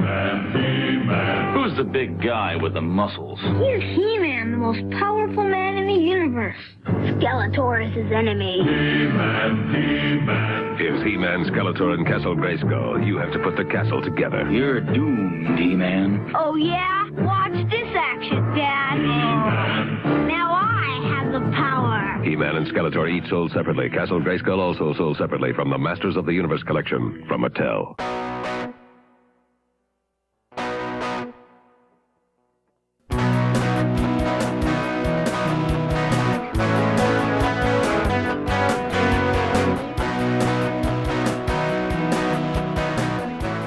Who's the big guy with the muscles? He's He-Man, the most powerful man in the universe. Skeletor is his enemy. Here's He-Man, Skeletor, and Castle Grayskull. You have to put the castle together. You're doomed, He-Man. Oh, yeah? Watch this action, Dad. Now I have the power. He-Man and Skeletor each sold separately. Castle Grayskull also sold separately from the Masters of the Universe collection from Mattel.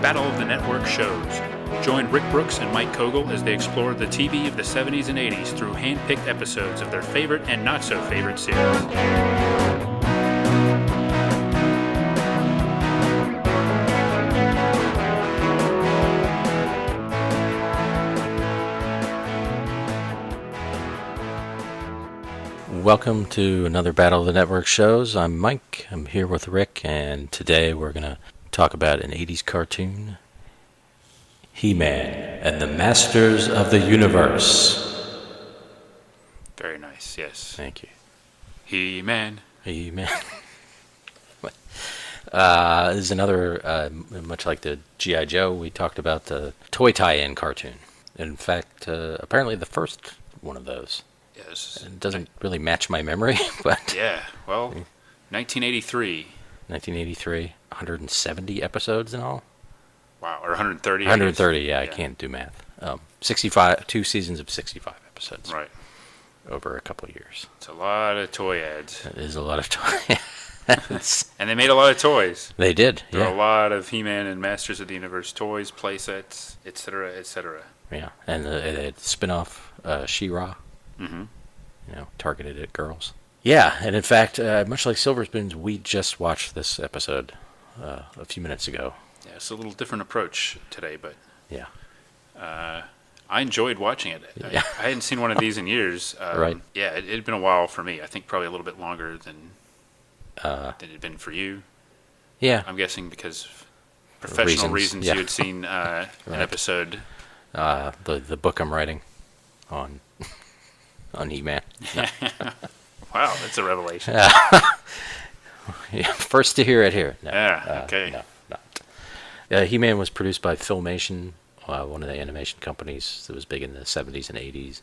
Battle of the Network shows. Join Rick Brooks and Mike Kogel as they explore the TV of the 70s and 80s through hand-picked episodes of their favorite and not-so-favorite series. Welcome to another Battle of the Network shows. I'm Mike. I'm here with Rick, and today we're going to talk about an 80s cartoon, He-Man and the Masters of the Universe. Very nice, yes. Thank you. He-Man. He-Man. This is another, much like the G.I. Joe, we talked about the toy tie-in cartoon. In fact, apparently the first one of those. Yes. It doesn't really match my memory, but... Yeah, well, 1983. 1983, 170 episodes in all. Wow, or 130. 130, yeah, I can't do math. 65, 2 seasons of 65 episodes. Right. Over a couple of years. It's a lot of toy ads. It is a lot of toy ads. And they made a lot of toys. They did, There yeah. are a lot of He-Man and Masters of the Universe toys, play sets, etc., etc. Yeah, and the spin-off She-Ra, Mm-hmm. Targeted at girls. Yeah, and in fact, much like Silver Spoons, we just watched this episode a few minutes ago. Yeah, it's a little different approach today, but yeah, I enjoyed watching it. Yeah. I hadn't seen one of these in years. Right. Yeah, it had been a while for me. I think probably a little bit longer than it had been for you. Yeah. I'm guessing because of professional reasons yeah. you had seen an episode. The book I'm writing on He-Man. Wow, that's a revelation. Yeah, first to hear it here. No, Yeah, okay. No, not. He-Man was produced by Filmation, one of the animation companies that was big in the 70s and 80s.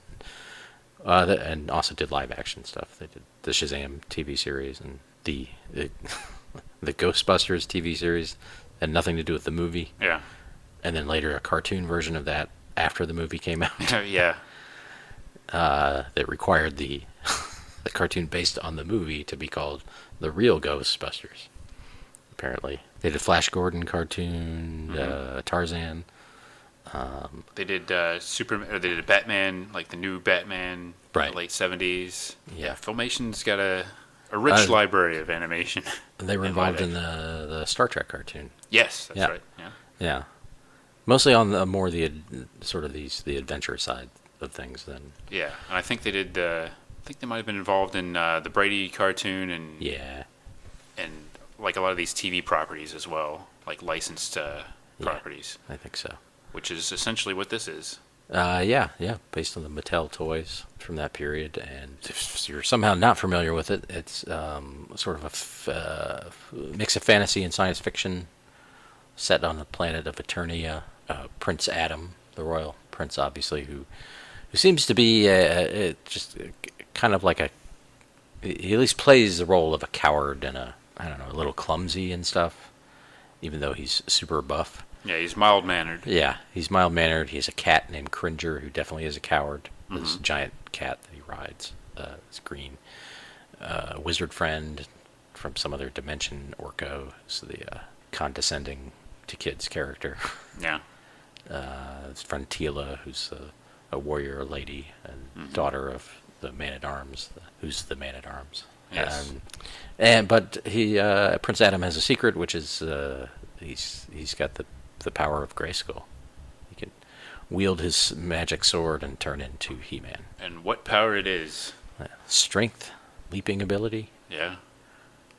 And also did live action stuff. They did the Shazam TV series and the Ghostbusters TV series. Had nothing to do with the movie. Yeah. And then later a cartoon version of that after the movie came out. Yeah. That required the cartoon based on the movie to be called The Real Ghostbusters. Apparently, they did Flash Gordon cartoon, Tarzan. They did Superman, or they did Batman, like the new Batman, Right. in the late 70s. Yeah. Filmation's got a rich library of animation. They were involved in the Star Trek cartoon. Yes, that's Yeah. right. Yeah. Yeah, mostly on the more the adventure side of things than. Yeah, and I think they did. I think they might have been involved in the Brady cartoon and like a lot of these TV properties as well, like licensed properties. I think so. Which is essentially what this is. Yeah, based on the Mattel toys from that period. And if you're somehow not familiar with it, it's sort of a mix of fantasy and science fiction set on the planet of Eternia. Prince Adam, the royal prince, obviously, who seems to be just kind of like he at least plays the role of a coward and a little clumsy and stuff, even though he's super buff. Yeah, he's mild-mannered. Yeah, he's mild-mannered. He has a cat named Cringer, who definitely is a coward. This giant cat that he rides. It's green. Wizard friend from some other dimension, Orko, is the condescending to kids character. Yeah. His friend Tila, who's a warrior lady and daughter of the Man-at-Arms, who's the Man-at-Arms. Yes. But Prince Adam has a secret, which is he's got the power of Grayskull. He can wield his magic sword and turn into He-Man. And what power it is. Strength, leaping ability. Yeah.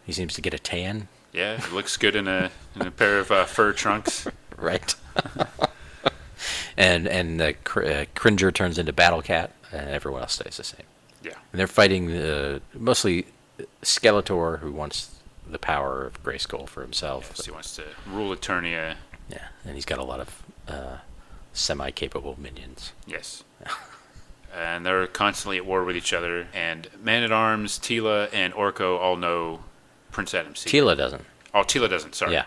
He seems to get a tan. Yeah, he looks good in a pair of fur trunks. Right. And the Cringer turns into Battle Cat, and everyone else stays the same. Yeah. And they're fighting mostly Skeletor, who wants the power of Grayskull for himself. Yes, he wants to rule Eternia. Yeah, and he's got a lot of semi-capable minions. Yes. And they're constantly at war with each other. And Man-at-Arms, Tila, and Orko all know Prince Adam's secret. Tila doesn't. Oh, Tila doesn't. Sorry. Yeah.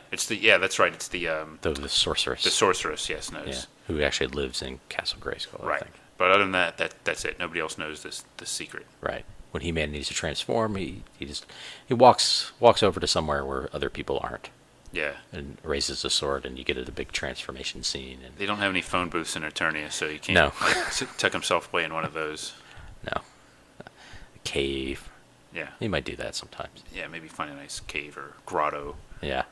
That's right. It's the The sorceress. the sorceress. Yes, knows. Yeah, who actually lives in Castle Grayskull, Right. I think. But other than that's it. Nobody else knows this secret. Right. When He-Man needs to transform, he walks over to somewhere where other people aren't, Yeah. and raises the sword, and you get a big transformation scene. And They don't have any phone booths in Eternia, so you can't No. tuck himself away in one of those. no, a cave. Yeah. He might do that sometimes. Yeah, maybe find a nice cave or grotto. Yeah.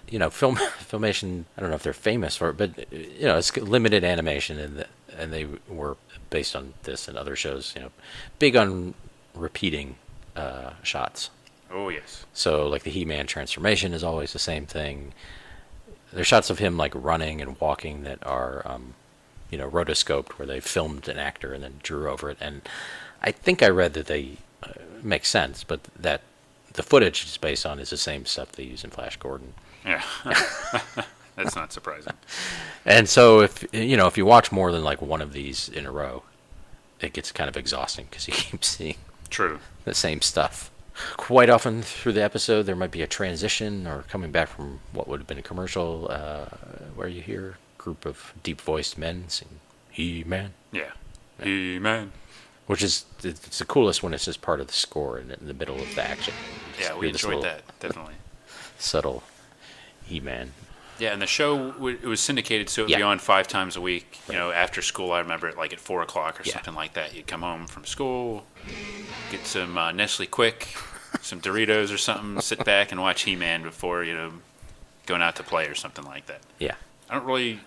Filmation, I don't know if they're famous for it, but it's limited animation, and they were based on this and other shows, big on repeating shots. Oh, yes. So like the He-Man transformation is always the same thing. There's shots of him like running and walking that are rotoscoped, where they filmed an actor and then drew over it. And I think I read that they make sense, but that the footage it's based on is the same stuff they use in Flash Gordon. Yeah. That's not surprising. And so if you watch more than like one of these in a row, it gets kind of exhausting because you keep seeing True. the same stuff. Quite often through the episode, there might be a transition or coming back from what would have been a commercial, where you hear a group of deep-voiced men sing He-Man, Yeah. He-Man. which is it's the coolest when it's just part of the score in the middle of the action. Yeah, Just we hear this enjoyed little that, definitely. subtle He-Man. Yeah, and the show, it was syndicated, so it would Yeah. be on 5 times a week. After school, I remember it like at 4 o'clock or Yeah. something like that. You'd come home from school, get some Nestle Quick, some Doritos or something, sit back and watch He-Man before, going out to play or something like that. Yeah, I don't really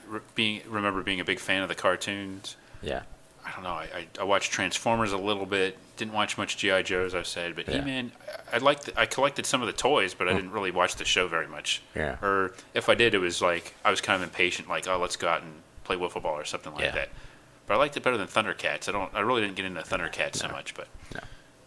remember being a big fan of the cartoons. yeah. I don't know. I watched Transformers a little bit. Didn't watch much G.I. Joe, as I've said. But Yeah. He-Man, I collected some of the toys, but I didn't really watch the show very much. Yeah. Or if I did, it was like I was kind of impatient, like, oh, let's go out and play wiffle ball or something like Yeah. that. But I liked it better than Thundercats. I really didn't get into Thundercats so much, but No.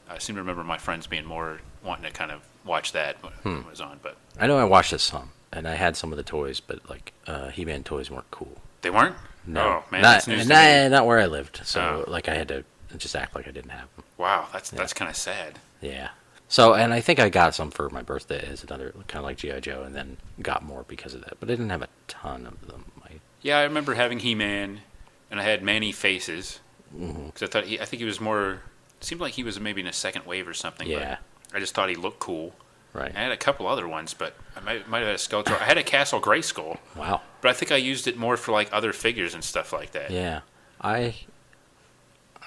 I seem to remember my friends being more wanting to kind of watch that when it was on. But I know I watched this some, and I had some of the toys, but like He-Man toys weren't cool. they weren't. No, Oh man, not that's news to me. not where I lived. So Oh. like I had to just act like I didn't have them. Wow, that's kind of sad. Yeah. So, and I think I got some for my birthday as another kind of like G.I. Joe, and then got more because of that. But I didn't have a ton of them. Yeah, I remember having He-Man, and I had Manny Faces. Because I think he was more. It seemed like he was maybe in a second wave or something. Yeah. But I just thought he looked cool. Right. I had a couple other ones, but I might have had a Skeletor. I had a Castle Grayskull, Wow. but I think I used it more for like other figures and stuff like that. Yeah. I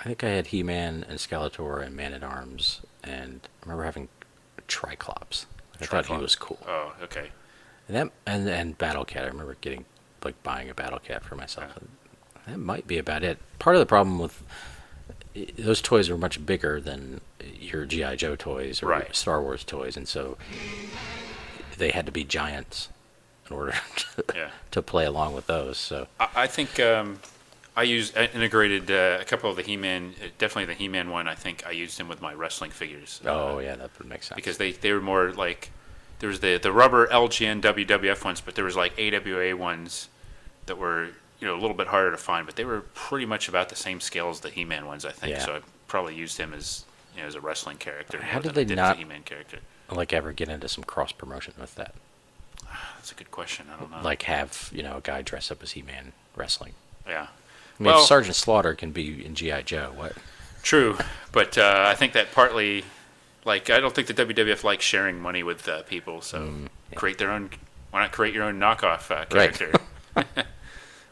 think I had He-Man and Skeletor and Man-at-Arms, and I remember having Triclops. I thought he Triclops. was cool. Oh, okay. And Battle Cat. I remember buying a Battle Cat for myself. That might be about it. Part of the problem with those toys were much bigger than your G.I. Joe toys or Right. Star Wars toys, and so they had to be giants in order Yeah. to play along with those. So I think I integrated a couple of the He-Man, definitely the He-Man one. I think I used him with my wrestling figures. yeah, that would make sense. Because they were more like, there was the rubber LGN WWF ones, but there was like AWA ones that were a little bit harder to find, but they were pretty much about the same scale as the He-Man ones, I think. Yeah. So I probably used him as as a wrestling character. How more did than they I did not- as a He-Man character? like ever get into some cross promotion with that? That's a good question. I don't know. Like have a guy dress up as He-Man wrestling. Yeah. I mean, if Sergeant Slaughter can be in G.I. Joe, what? True, but I think that partly, like, I don't think the WWF likes sharing money with people, so create their own. Why not create your own knockoff character?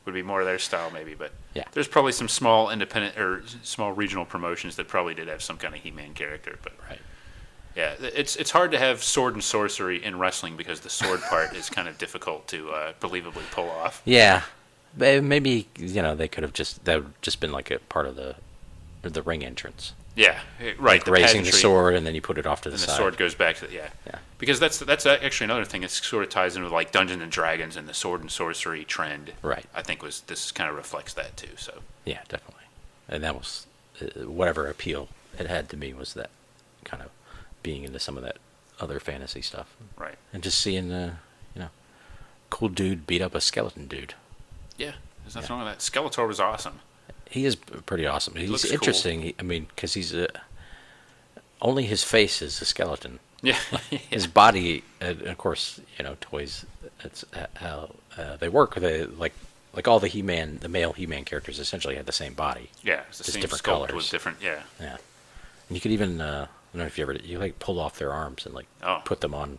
Would be more their style, maybe. But Yeah. there's probably some small independent or small regional promotions that probably did have some kind of He-Man character. But Right. yeah, it's hard to have sword and sorcery in wrestling because the sword part is kind of difficult to believably pull off. Yeah, maybe they could have just been like a part of the ring entrance. Yeah, right. Like the raising the pageantry, sword, and then you put it off to the and the side. sword goes back to Yeah. Because that's actually another thing that sort of ties in with like Dungeons and Dragons and the sword and sorcery trend. Right. I think this kind of reflects that too. So Yeah, definitely. And that was whatever appeal it had to me was that kind of being into some of that other fantasy stuff, right. and just seeing cool dude beat up a skeleton dude. Yeah, there's nothing wrong with that. Skeletor was awesome. He is pretty awesome. He's looks interesting. I mean, because he's only his face is a skeleton. Yeah. His body, of course, toys. That's how they work. They like all the the male He-Man characters essentially had the same body. Yeah, it's the Just same different sculpt colors. was different. Yeah. Yeah, and you could even I don't know if you like pull off their arms and put them on,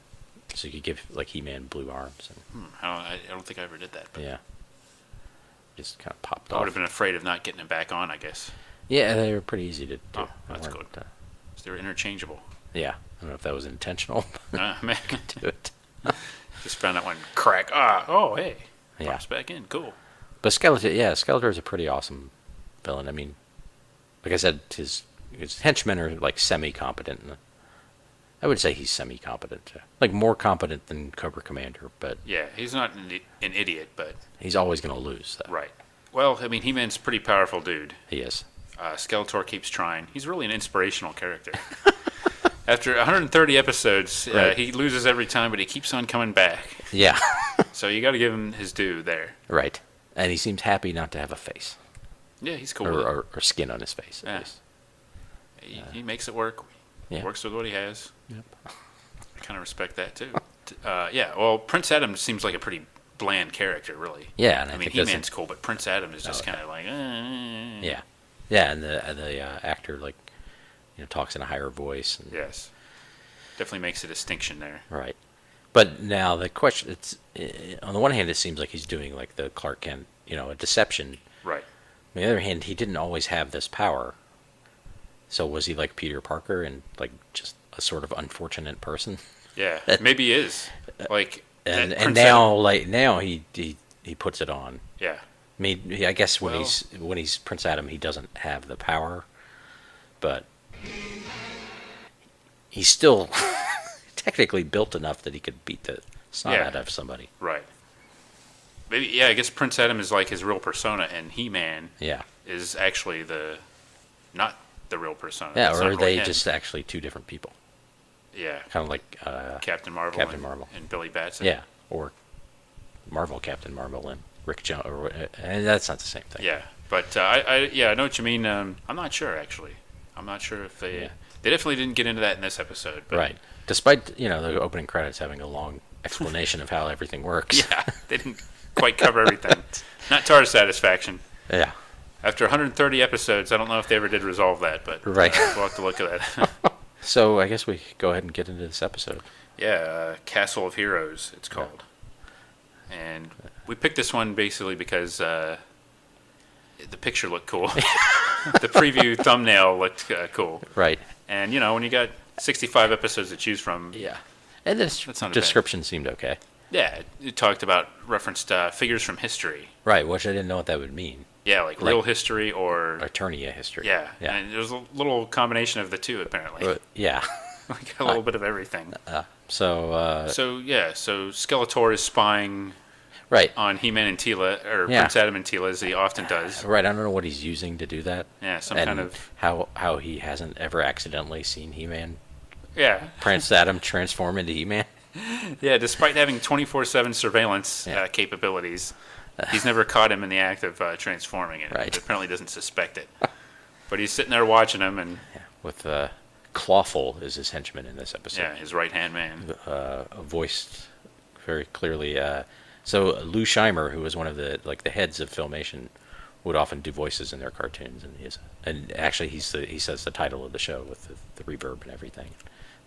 so you could give like He-Man blue arms. And, I don't think I ever did that. But yeah, just kind of popped I off. would have been afraid of not getting it back on, I guess. Yeah, they were pretty easy to do. Oh, that's They good. weren't, So they were interchangeable. Yeah, I don't know if that was intentional. Man, Do it. just found that one crack. Oh, hey. Yeah. Pops back in. Cool. But Skeletor is a pretty awesome villain. I mean, like I said, his henchmen are like semi-competent. I would say he's semi-competent, like more competent than Cobra Commander, but Yeah, he's not an idiot, but he's always going to lose. Though. right. Well, I mean, He-Man's a pretty powerful dude. He is. Skeletor keeps trying. He's really an inspirational character. After 130 episodes, Right. he loses every time, but he keeps on coming back. Yeah. So you got to give him his due there. Right. And he seems happy not to have a face Yeah, he's cool with it. or skin on his face. At Yeah. least. He makes it work. Yeah. Works with what he has. Yep. I kind of respect that too. Yeah. Well, Prince Adam seems like a pretty bland character, really. Yeah, and I I mean, think He-Man's cool, but Prince Adam is just Okay. kind of like. Yeah. Yeah, and the actor talks in a higher voice. And, Yes. Definitely makes a distinction there. Right. But now the question, it's on the one hand, it seems like he's doing like the Clark Kent, a deception. Right. On the other hand, he didn't always have this power. So was he like Peter Parker and like just a sort of unfortunate person? Yeah. Maybe he is. Like. And Prince now Adam- now he puts it on. Yeah. I mean, I guess when Well- he's Prince Adam, he doesn't have the power, but he's still technically built enough that he could beat the snot Yeah. out of somebody. Right. Maybe. Yeah. I guess Prince Adam is like his real persona, and He-Man Yeah. is actually not the real persona. Yeah, It's or not are really they him. just actually two different people? Yeah. Kind of like Captain Marvel. Captain and, Marvel. and Billy Batson. yeah, or Marvel Captain Marvel and Rick Jones, and that's not the same thing. Yeah, but I know what you mean. I'm not sure actually. I'm not sure if they definitely didn't get into that in this episode. But Right. Despite the opening credits having a long explanation of how everything works. Yeah, they didn't quite cover everything. Not to our satisfaction. Yeah. After 130 episodes, I don't know if they ever did resolve that, but Right. we'll have to look at that. So I guess we go ahead and get into this episode. Yeah, Castle of Heroes, it's called. And we picked this one basically because the picture looked cool. The preview thumbnail looked cool. Right. And, when you got 65 episodes to choose from, Yeah. And this That's not a description seemed okay. yeah, it talked about, referenced figures from history. Right, which I didn't know what that would mean. Yeah, like real history or... Eternia history. Yeah, Yeah. and there's a little combination of the two, apparently. Yeah. Like a little bit of everything. So, So Skeletor is spying right. on He-Man and Tila, or Yeah. Prince Adam and Tila, as he often does. Right, I don't know what he's using to do that. Yeah, some and kind of... how he hasn't ever accidentally seen He-Man, Yeah, Prince Adam transform into He-Man. yeah. Despite having 24/7 surveillance Yeah. capabilities, he's never caught him in the act of transforming it. Right. He apparently doesn't suspect it. But he's sitting there watching him, and With Clawful is his henchman in this episode. yeah, his right-hand man. Voiced very clearly. So Lou Scheimer, who was one of the heads of Filmation, would often do voices in their cartoons, and actually he says the title of the show with the reverb and everything.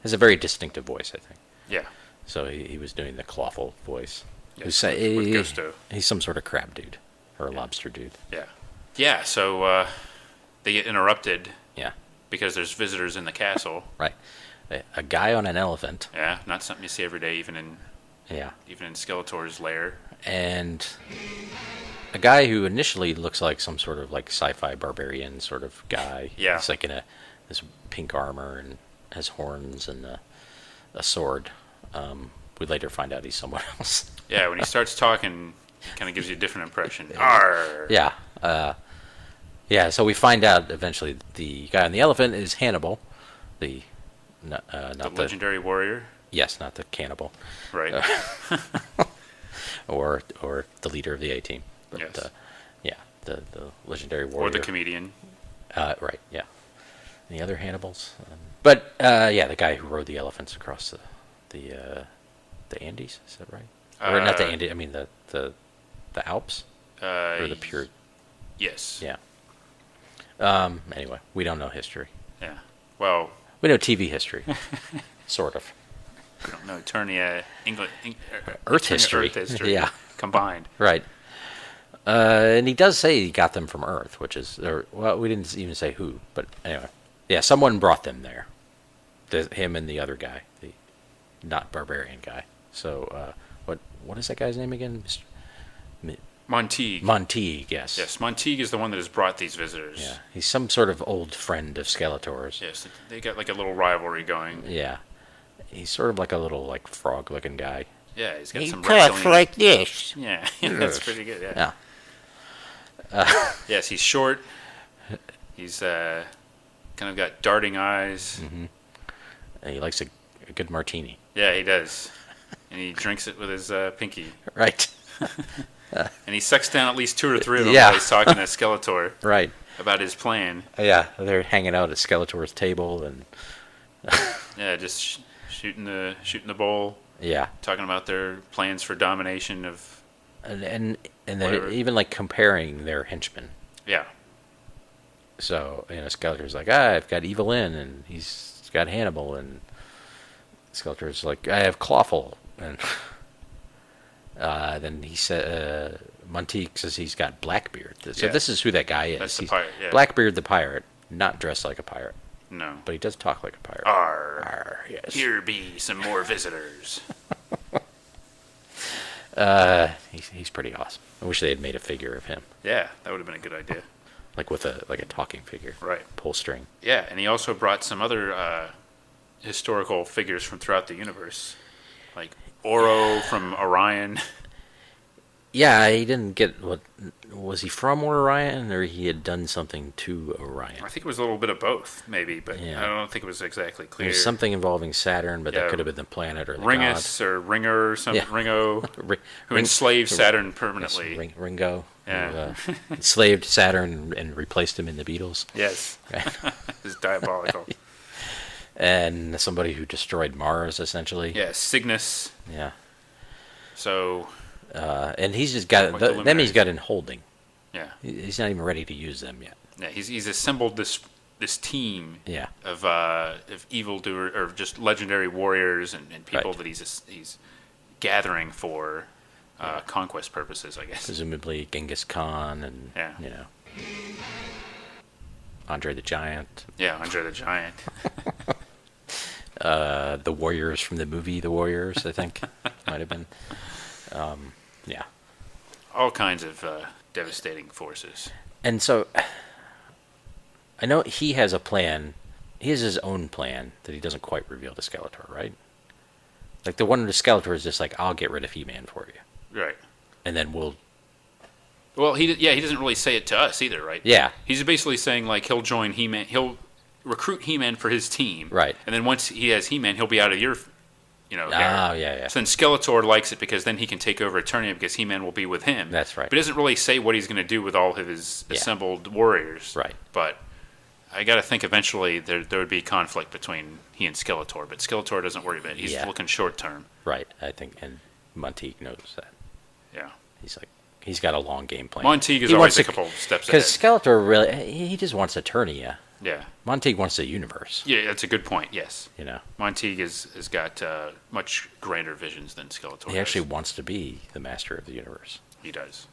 Has a very distinctive voice, I think. Yeah. So he was doing the Clawful voice. Yes, with Gusto. He's some sort of crab dude or a lobster dude. Yeah. Yeah, so they get interrupted Yeah, because there's visitors in the castle. right. A guy on an elephant. Yeah, not something you see every day, even in Yeah, Skeletor's lair. and a guy who initially looks like some sort of like sci-fi barbarian sort of guy. Yeah. He's like in this pink armor and has horns and a sword. We later find out he's someone else. Yeah, when he starts talking, it kind of gives you a different impression. Arr! Yeah. Yeah, so we find out eventually the guy on the elephant is Hannibal, not The legendary warrior. Yes, not the cannibal. Right. Or the leader of the A-Team. But, Yes. yeah, the legendary warrior. Or the comedian. Right, yeah. Any other Hannibals? Yeah, the guy who rode the elephants across the Andes, is that right? Or not the Andes, I mean the Alps? Or the pure... Yes. Yeah. Anyway, we don't know history. Yeah. Well, We know TV history. Sort of. we don't know Eternia, Earth history. Earth history. Yeah. Combined. Right. And he does say he got them from Earth, which is... well, we didn't even say who, but anyway. Yeah, someone brought them there. Him and the other guy, the not barbarian guy. So, what is that guy's name again? Monteague. Monteague, yes. Yes, Monteague is the one that has brought these visitors. Yeah, he's some sort of old friend of Skeletor's. Yes, they got like a little rivalry going. Yeah. He's sort of like a little, frog-looking guy. Yeah, he's got He some talks reptilian... like this. Yeah, that's pretty good, yeah. Yeah. Yes, he's short. He's kind of got darting eyes. Mm-hmm. And he likes a good martini. Yeah, he does. And he drinks it with his pinky. Right. And he sucks down at least 2 or 3 of them Yeah. while he's talking to Skeletor Right. about his plan. Yeah, they're hanging out at Skeletor's table, and Yeah, just shooting the bowl, yeah, talking about their plans for domination of... and they're Whatever. even comparing their henchmen. Yeah, So Skeletor's like, I've got Evelyn, and he's got Hannibal, and Skeletor's like, I have Clawful, and then he said, Monteague says he's got Blackbeard. So Yeah. this is who that guy is. That's the He's pirate, yeah. Blackbeard the pirate, not dressed like a pirate, no. but he does talk like a pirate. Arr, Arr, yes. here be some more visitors. He's pretty awesome. I wish they had made a figure of him, Yeah, that would have been a good idea. with a talking figure, Right. pull string. Yeah, and he also brought some other historical figures from throughout the universe, like Orko from Orion. Yeah, he didn't get what was he from Orion, or he had done something to Orion. I think it was a little bit of both, maybe, but Yeah. I don't think it was exactly clear. There's something involving Saturn, but Yeah. that could have been the planet or the Ringus or Ringer or something, Yeah. Ringo, god. who enslaved Saturn Yes, permanently. Ringo. Yeah. Who, enslaved Saturn and replaced him in the Beatles. Yes, it's diabolical. And somebody who destroyed Mars, essentially. Yeah, Cygnus. Yeah. So, And he's just got Like them. He's luminaries. got in holding. yeah, He's not even ready to use them yet. yeah, he's assembled this team Yeah. of evildoer or just legendary warriors and people Right. that he's gathering for conquest purposes, I guess. Presumably Genghis Khan and Yeah. Andre the Giant. Yeah, Andre the Giant. The Warriors from the movie The Warriors, I think. Might have been. Yeah. All kinds of devastating forces. And so, I know he has a plan. He has his own plan that he doesn't quite reveal to Skeletor, right? Like the one to Skeletor is just like, I'll get rid of He-Man for you. Right. And then we'll... Well, he doesn't really say it to us either, right? Yeah. He's basically saying, like, he'll join He-Man, he'll recruit He-Man for his team. Right. And then once he has He-Man, he'll be out of your, hair. Yeah. So then Skeletor likes it because then he can take over Eternia because He-Man will be with him. That's right. But he doesn't really say what he's going to do with all of his Yeah. assembled warriors. Right. But I got to think eventually there would be conflict between he and Skeletor. But Skeletor doesn't worry about it. He's Yeah. looking short term. Right, I think, and Monteague knows that. Yeah. He's like, he's got a long game plan. Monteague is He always wants a to- couple steps Because ahead. Skeletor really, he just wants Eternia. Yeah. Monteague wants the universe, Yeah, that's a good point, yes. you know. Monteague has got much grander visions than Skeletor He actually does. wants to be the master of the universe. He does.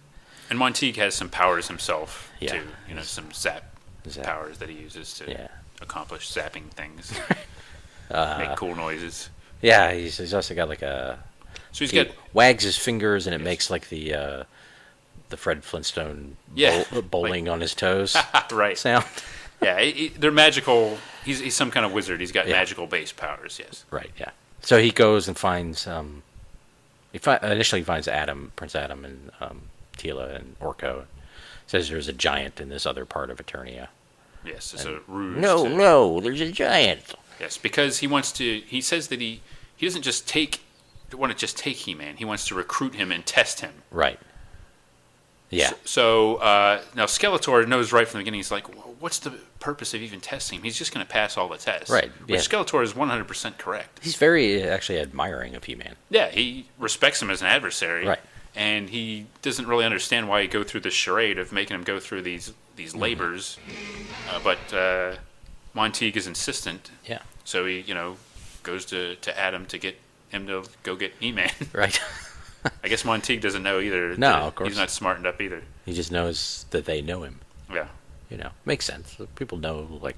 And Monteague has some powers himself, Yeah. too. Some zap Zap. powers that he uses to Yeah. accomplish zapping things. Make cool noises. Yeah, he's also got like a... So he's He got... wags his fingers and it Yes. makes like the Fred Flintstone Yeah. bowling on his toes Right. sound. Yeah, they're magical. He's some kind of wizard. He's got Yeah. magical base powers. Yes. Right. Yeah. So he goes and finds. Initially finds Adam, Prince Adam, and Tila and Orko. Says there's a giant in this other part of Eternia. Yes, it's a ruse. No, there's a giant. Yes, because he wants to. He says that he doesn't just want to just take He-Man. He wants to recruit him and test him. Right. Yeah. So now Skeletor knows right from the beginning. He's like, what's the purpose of even testing him? He's just going to pass all the tests. Right, Which yeah. Skeletor is 100% correct. He's very actually admiring of He-Man. Yeah, he respects him as an adversary. Right. And he doesn't really understand why he go through this charade of making him go through these labors. But Monteague is insistent. Yeah. So he, goes to Adam to get him to go get He-Man. Right. I guess Monteague doesn't know either. No, of course. He's not smartened up either. He just knows that they know him. Yeah. Makes sense. People know, like,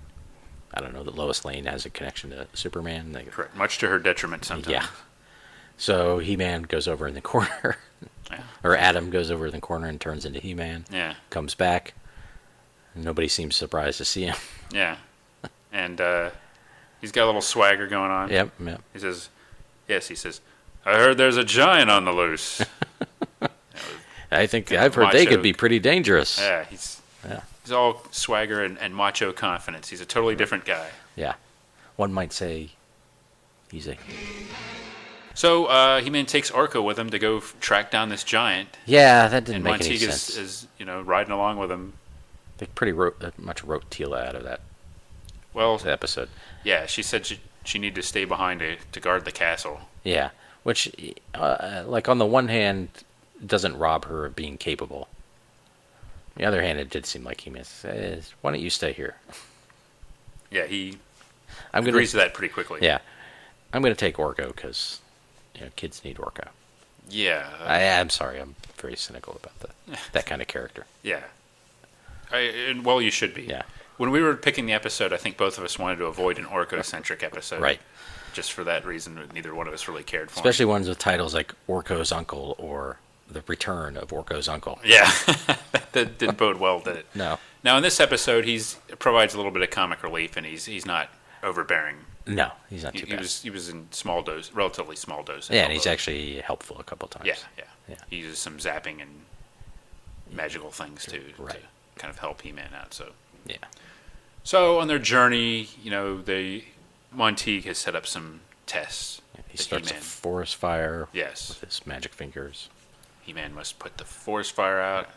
I don't know, that Lois Lane has a connection to Superman. Correct. Much to her detriment sometimes. Yeah. So He-Man goes over in the corner. Yeah. Or Adam goes over in the corner and turns into He-Man. Yeah. Comes back. Nobody seems surprised to see him. Yeah. And he's got a little swagger going on. Yep. He says, I heard there's a giant on the loose. I've heard they could be pretty dangerous. Yeah, he's all swagger and macho confidence. He's a totally different guy. Yeah. One might say he's a... So He-Man takes Orko with him to go track down this giant. Yeah, that didn't And make any Monteague sense. is riding along with him. They pretty much wrote Tila out of that episode. Yeah, she said she needed to stay behind to guard the castle. Yeah, which, like, on the one hand, doesn't rob her of being capable. On the other hand, it did seem like He-Man says, why don't you stay here? Yeah, he I'm agrees to that pretty quickly. Yeah. I'm going to take Orko because, kids need Orko. Yeah. I'm sorry, I'm very cynical about that kind of character. Yeah. Well, you should be. Yeah. When we were picking the episode, I think both of us wanted to avoid an Orko-centric episode. Right. Just for that reason, neither one of us really cared for Especially him. ones with titles like Orko's Uncle or The Return of Orko's Uncle. Yeah. That didn't bode well, did it? No. Now, in this episode, he provides a little bit of comic relief, and he's not overbearing. No, he's not too He bad. was in relatively small doses. Yeah, and he's although- actually helpful a couple times. Yeah. He uses some zapping and magical things to kind of help He-Man out. So on their journey, Monteague has set up some tests. He that starts a He-Man- forest fire Yes. with his magic fingers. He-Man must put the forest fire out.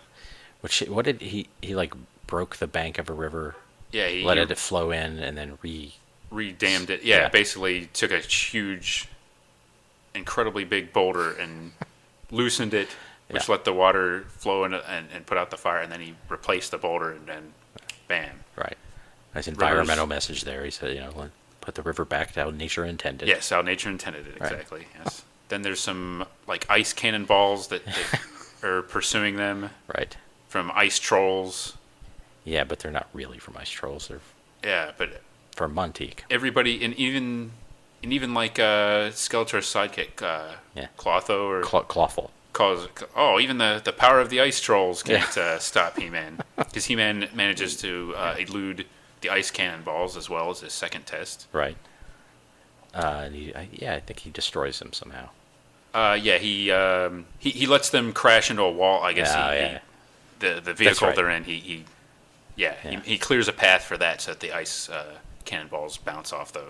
What did he like broke the bank of a river, Yeah, he let it flow in, and then re-dammed it. Yeah, Yeah. basically took a huge, incredibly big boulder and loosened it, which Yeah. let the water flow in and put out the fire, and then he replaced the boulder, and then bam. Right. Nice environmental message there. He said, put the river back to how nature intended. Yes, how nature intended it, Right. exactly. Yes. Then there's some like ice cannonballs that are pursuing them Right. from ice trolls. Yeah, but they're not really from Ice Trolls. They're Yeah, but from Monteague. everybody, and even like Skeletor's sidekick, Yeah. Clotho, or Clawful. even the power of the ice trolls can't stop He-Man, because He-Man manages to elude the ice cannonballs as well as his second test. Right. And I think he destroys them somehow. He lets them crash into a wall. I guess the vehicle right. they're in. He clears a path for that so that the ice cannonballs bounce off the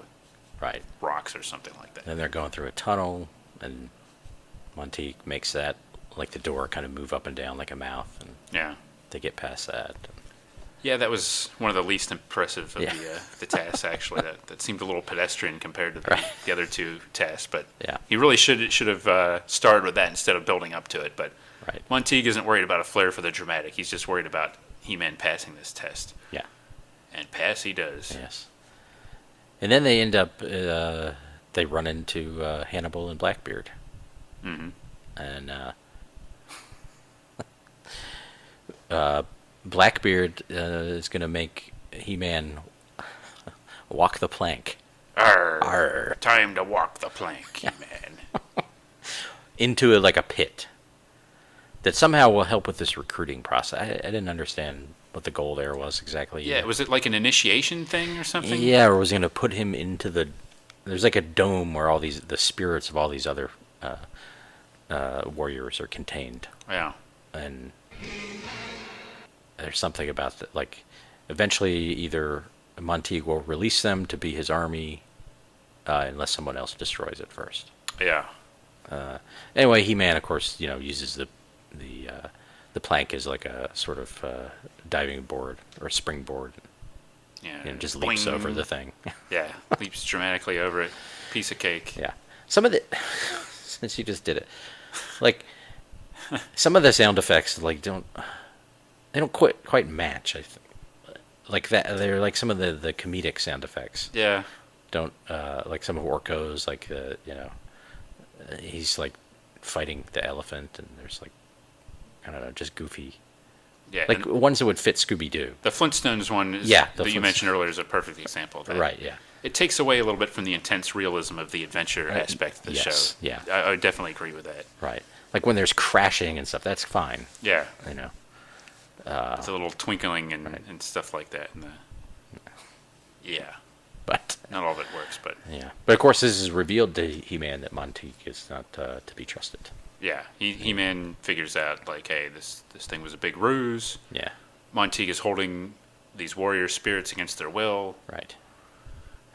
Right. rocks or something like that. Then they're going through a tunnel, and Monteague makes that, like the door, kind of move up and down like a mouth, and Yeah. they get past that. Yeah, that was one of the least impressive of Yeah. the tasks, actually. That seemed a little pedestrian compared to Right. the other two tasks. But Yeah. he really should have started with that instead of building up to it. But Right. Monteague isn't worried about a flair for the dramatic. He's just worried about He-Man passing this test. Yeah. And pass he does. Yes. And then they end up, they run into Hannibal and Blackbeard. Mm-hmm. And Blackbeard is going to make He-Man walk the plank Arr, Arr. Time to walk the plank, He-Man. into like a pit that somehow will help with this recruiting process. I didn't understand what the goal there was exactly. Yeah, was it like an initiation thing or something? Yeah, or was he going to put him into the... There's like a dome where all the spirits of all these other warriors are contained. Yeah. And there's something about that, like, eventually either Monteague will release them to be his army, unless someone else destroys it first. Yeah. Anyway, He-Man, of course, uses the plank as like a sort of diving board or springboard. Yeah. Just leaps Boing. over the thing. Yeah, leaps dramatically over it. Piece of cake. Yeah. Some of the... Since you just did it. Like, some of the sound effects, like, don't quite match, I think. Like, that, they're like some of the comedic sound effects. Yeah. Don't, like some of Orko's, like, he's, like, fighting the elephant, and there's, like, I don't know, just goofy. Yeah. Like, ones that would fit Scooby-Doo. The Flintstones one that you mentioned earlier is a perfect example of that. Right, yeah. It takes away a little bit from the intense realism of the adventure aspect of the show. Yeah. I would definitely agree with that. Right. Like, when there's crashing and stuff, that's fine. Yeah. It's a little twinkling and stuff like that. Yeah. But not all of it works, but... Yeah. But, of course, this is revealed to He-Man that Monteague is not to be trusted. Yeah. He-Man figures out, like, hey, this thing was a big ruse. Yeah. Monteague is holding these warrior spirits against their will. Right.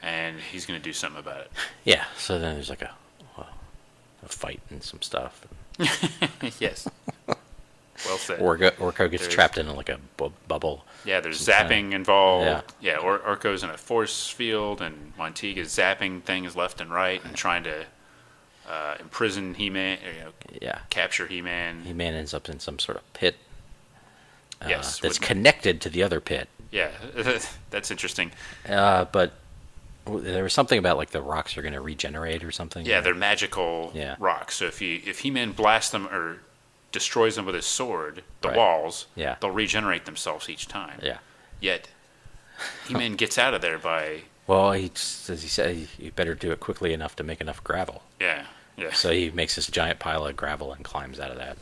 And he's going to do something about it. Yeah. So then there's, like, a fight and some stuff. Yes. Well said. Orko gets trapped in, like, a bubble. Yeah, there's zapping involved. Yeah. Orko's in a force field, and Monteague is zapping things left and right and trying to imprison He-Man, capture He-Man. He-Man ends up in some sort of pit. Yes. That's connected to the other pit. Yeah, that's interesting. But there was something about, like, the rocks are going to regenerate or something. Yeah, they're magical rocks. So if He-Man blasts them or destroys them with his sword, the walls, they'll regenerate themselves each time. Yeah. Yet, He-Man gets out of there by... Well, as he said, you better do it quickly enough to make enough gravel. Yeah. So he makes this giant pile of gravel and climbs out of that.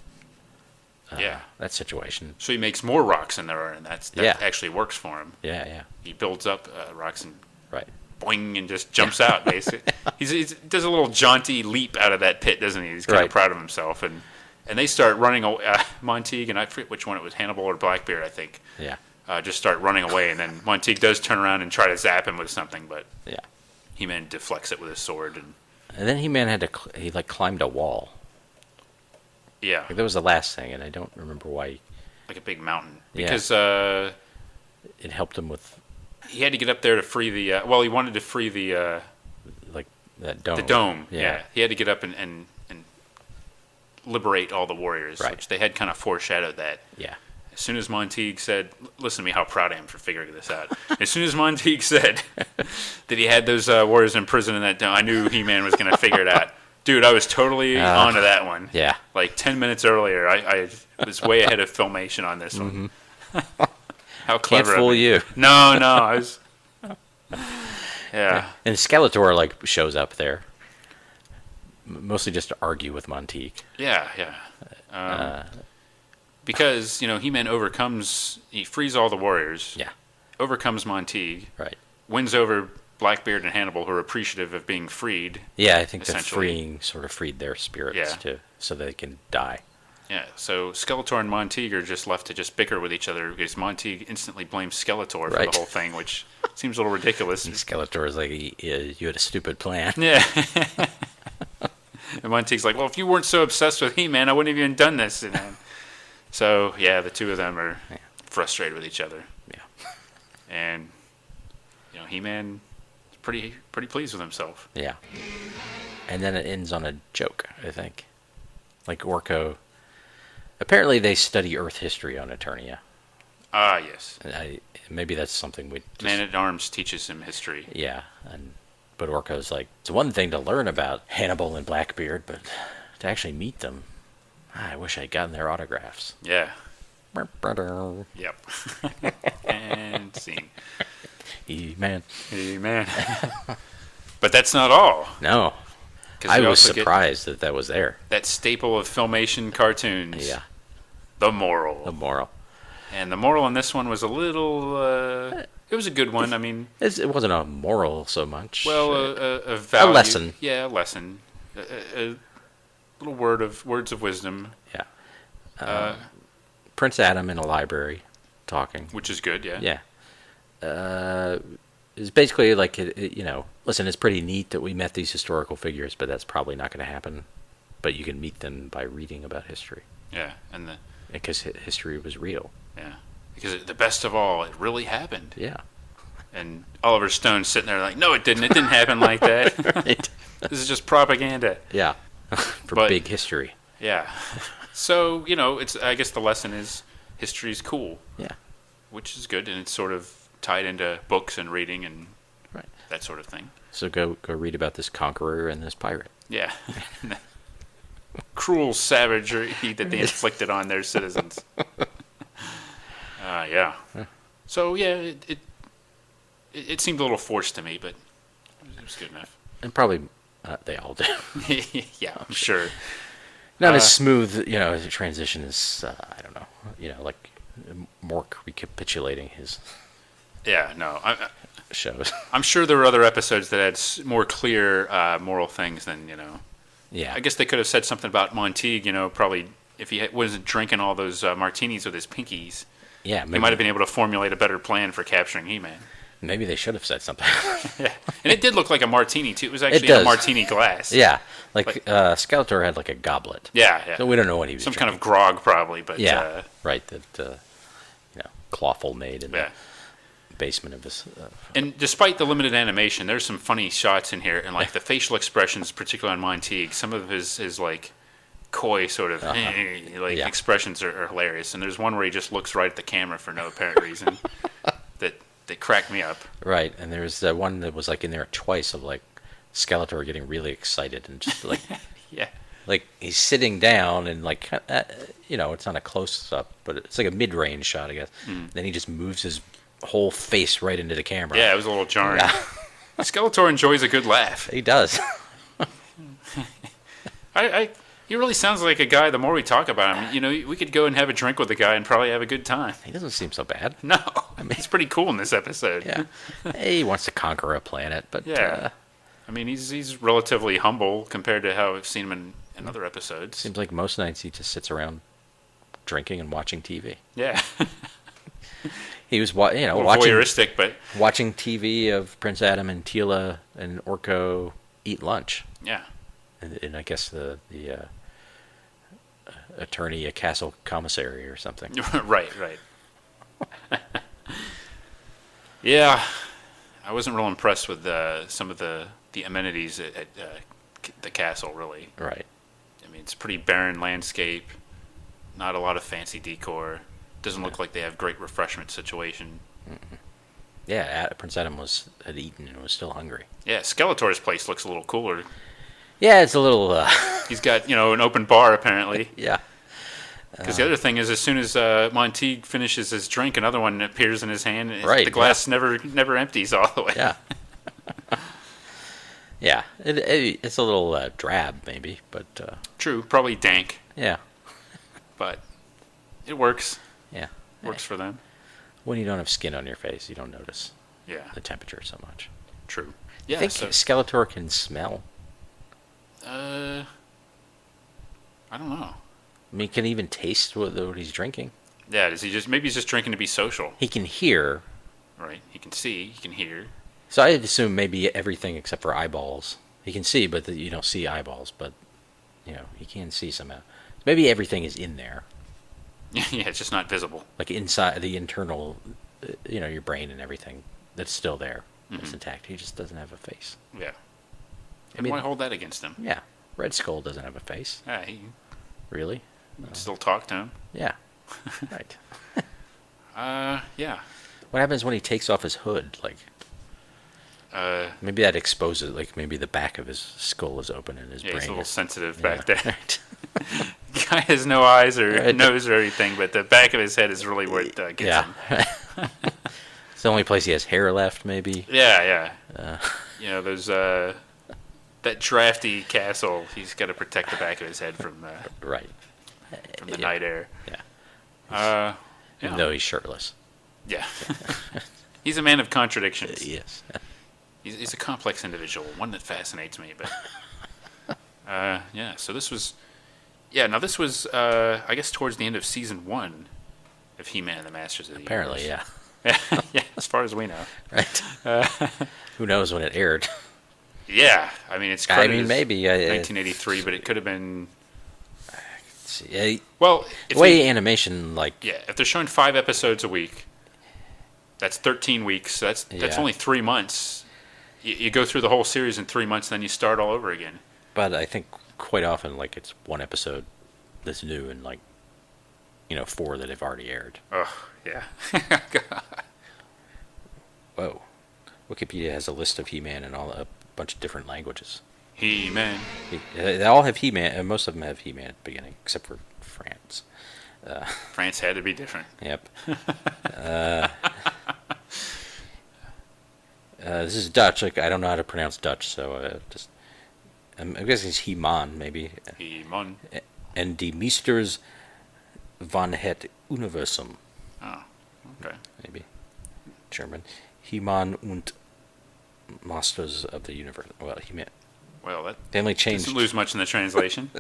That situation. So he makes more rocks than there are, and that actually works for him. Yeah. He builds up rocks and right. Boing, and just jumps out, basically. He does a little jaunty leap out of that pit, doesn't he? He's kind of proud of himself. And they start running away. Monteague, and I forget which one it was, Hannibal or Blackbeard, I think. Yeah. Just start running away, and then Monteague does turn around and try to zap him with something, but He-Man deflects it with his sword. And then He-Man he climbed a wall. Yeah. Like, that was the last thing, and I don't remember why. Like a big mountain. Because it helped him with... He had to get up there to free the... he wanted to free the... like, that dome. The dome, yeah. He had to get up and liberate all the warriors, which they had kind of foreshadowed that. Yeah. As soon as Monteague said... Listen to me how proud I am for figuring this out. As soon as Monteague said that he had those warriors in prison in that dome, I knew He-Man was going to figure it out. Dude, I was totally onto that one. Yeah. Like 10 minutes earlier, I was way ahead of Filmation on this one. How clever. Can't fool you. No, I was... Yeah. And Skeletor, like, shows up there. Mostly just to argue with Monteague. Yeah. Because, He-Man he frees all the warriors. Yeah. Overcomes Monteague. Right. Wins over Blackbeard and Hannibal, who are appreciative of being freed. Yeah, I think that freeing sort of freed their spirits too, so they can die. Yeah, so Skeletor and Monteague are just left to just bicker with each other because Monteague instantly blames Skeletor for the whole thing, which seems a little ridiculous. And Skeletor is like, you had a stupid plan. Yeah. And Monteague's like, well, if you weren't so obsessed with He-Man, I wouldn't have even done this. So, the two of them are frustrated with each other. Yeah. And, He-Man is pretty pleased with himself. Yeah. And then it ends on a joke, I think. Like Orko... Apparently they study Earth history on Eternia. Ah, yes. Maybe that's something we... Man-at-Arms teaches him history. Yeah, but Orko's like, it's one thing to learn about Hannibal and Black Beard, but to actually meet them, I wish I'd gotten their autographs. Yeah. Yep. And scene. He-Man. But that's not all. No. I was surprised that was there. That staple of Filmation cartoons. Yeah. The moral. The moral. And the moral in this one was a little. It was a good one. I mean, It wasn't a moral so much. well, a value. A lesson. Yeah, a lesson. A little words of wisdom. Yeah. Prince Adam in a library talking. Which is good. Yeah. Yeah. It's basically like, listen, it's pretty neat that we met these historical figures, but that's probably not going to happen. But you can meet them by reading about history. Yeah, because history was real. Yeah, because the best of all, it really happened. Yeah. And Oliver Stone's sitting there like, no, it didn't. It didn't happen like that. Right. This is just propaganda. Yeah. For big history. Yeah. So, I guess the lesson is history's cool. Yeah. Which is good, and it's sort of tied into books and reading and Right. that sort of thing. So go read about this conqueror and this pirate. Yeah. Cruel savagery that they inflicted on their citizens. Yeah. So, yeah, it seemed a little forced to me, but it was good enough. And probably they all do. Yeah, I'm sure. Not as smooth, the transition is, I don't know, like Mork recapitulating his Yeah, no. shows. I'm sure there were other episodes that had more clear moral things than, Yeah. I guess they could have said something about Monteague, probably if he wasn't drinking all those martinis with his pinkies. Yeah, He might have been able to formulate a better plan for capturing He-Man. Maybe they should have said something. Yeah, and it did look like a martini too. It was actually does. a martini glass. Yeah, like Skeletor had like a goblet. Yeah. So we don't know what he was Some drinking. kind of grog probably, but Yeah, right. That Clawful made in yeah. the basement of his. And despite the limited animation, there's some funny shots in here, and like the facial expressions, particularly on Monteague, some of his like coy sort of Yeah. expressions are hilarious. And there's one where he just looks right at the camera for no apparent reason that cracked me up. Right, and there's one that was like in there twice of like Skeletor getting really excited and just like Yeah. like he's sitting down and like it's not a close up, but it's like a mid range shot, I guess. Then he just moves his whole face right into the camera. Yeah, it was a little jarring. Yeah. Skeletor enjoys a good laugh. He does. He really sounds like a guy. The more we talk about him, we could go and have a drink with the guy and probably have a good time. He doesn't seem so bad. No, he's pretty cool in this episode. Yeah, he wants to conquer a planet, but Yeah. He's relatively humble compared to how I've seen him in other episodes. seems like most nights he just sits around drinking and watching TV. Yeah, He was, a little voyeuristic, but watching TV of Prince Adam and Tila and Orko eat lunch. yeah, And I guess the Eternia castle commissary or something. right. Yeah, I wasn't real impressed with some of the amenities at the castle. Really, Right. it's a pretty barren landscape. Not a lot of fancy decor. Doesn't look like they have great refreshment situation. Yeah, Prince Adam had eaten and was still hungry. Yeah, Skeletor's place looks a little cooler. Yeah, it's a little. He's got an open bar apparently. Yeah. Because the other thing is, as soon as Monteague finishes his drink, another one appears in his hand. And Right, the glass never empties all the way. Yeah. Yeah, it's a little drab maybe, but True, probably dank, yeah, but it works. yeah. Works for them. When you don't have skin on your face, you don't notice Yeah, the temperature so much. true. I Yeah, think so Skeletor can smell. I don't know. I mean, he can even taste what he's drinking. Yeah, maybe he's just drinking to be social, He can hear. right? He can see, he can hear. So I'd assume maybe everything except for eyeballs. He can see, but you don't see eyeballs. But he can see somehow. Maybe everything is in there, Yeah, it's just not visible. like inside the internal, your brain and everything. That's still there. It's intact. He just doesn't have a face. Yeah. I mean, Why hold that against him? yeah, Red Skull doesn't have a face. Yeah, he Really? still talk to him. Yeah. Right. Yeah. What happens when he takes off his hood? Like, maybe that exposes, like, maybe the back of his skull is open and his Yeah, brain he's a little is sensitive back there. Right. Guy has no eyes or Right. nose or anything, but the back of his head is really what gets Yeah. him. It's the only place he has hair left, maybe. Yeah. There's that drafty castle. He's got to protect the back of his head from Right. the night air. Yeah. Yeah. Even though he's shirtless. Yeah. He's a man of contradictions. Yes. He's a complex individual, one that fascinates me. But yeah, so this was... Yeah, now this was, I guess, towards the end of Season 1 of He-Man and the Masters of the Apparently, Universe. yeah. Yeah, as far as we know. Right. Who knows when it aired? Yeah, I mean, it's credited maybe 1983, but it could have been... See, Well, the way animation, like... Yeah, if they're showing 5 episodes a week, that's 13 weeks. So that's Yeah. only 3 months. You go through the whole series in 3 months, then you start all over again. But I think quite often, like, it's one episode that's new and, like, 4 that have already aired. Oh, yeah. Whoa. Wikipedia has a list of He-Man in a bunch of different languages. He-Man. They all have He-Man, and most of them have He-Man at the beginning, except for France. France had to be different. Yep. This is Dutch. Like, I don't know how to pronounce Dutch, so I'm guessing it's He-Man, maybe. He-Man. And die Meesters van het Universum. Oh, okay. Maybe. German. He-Man und Masters of the Universe. Well, He-Man. Well, that They only changed... doesn't lose much in the translation.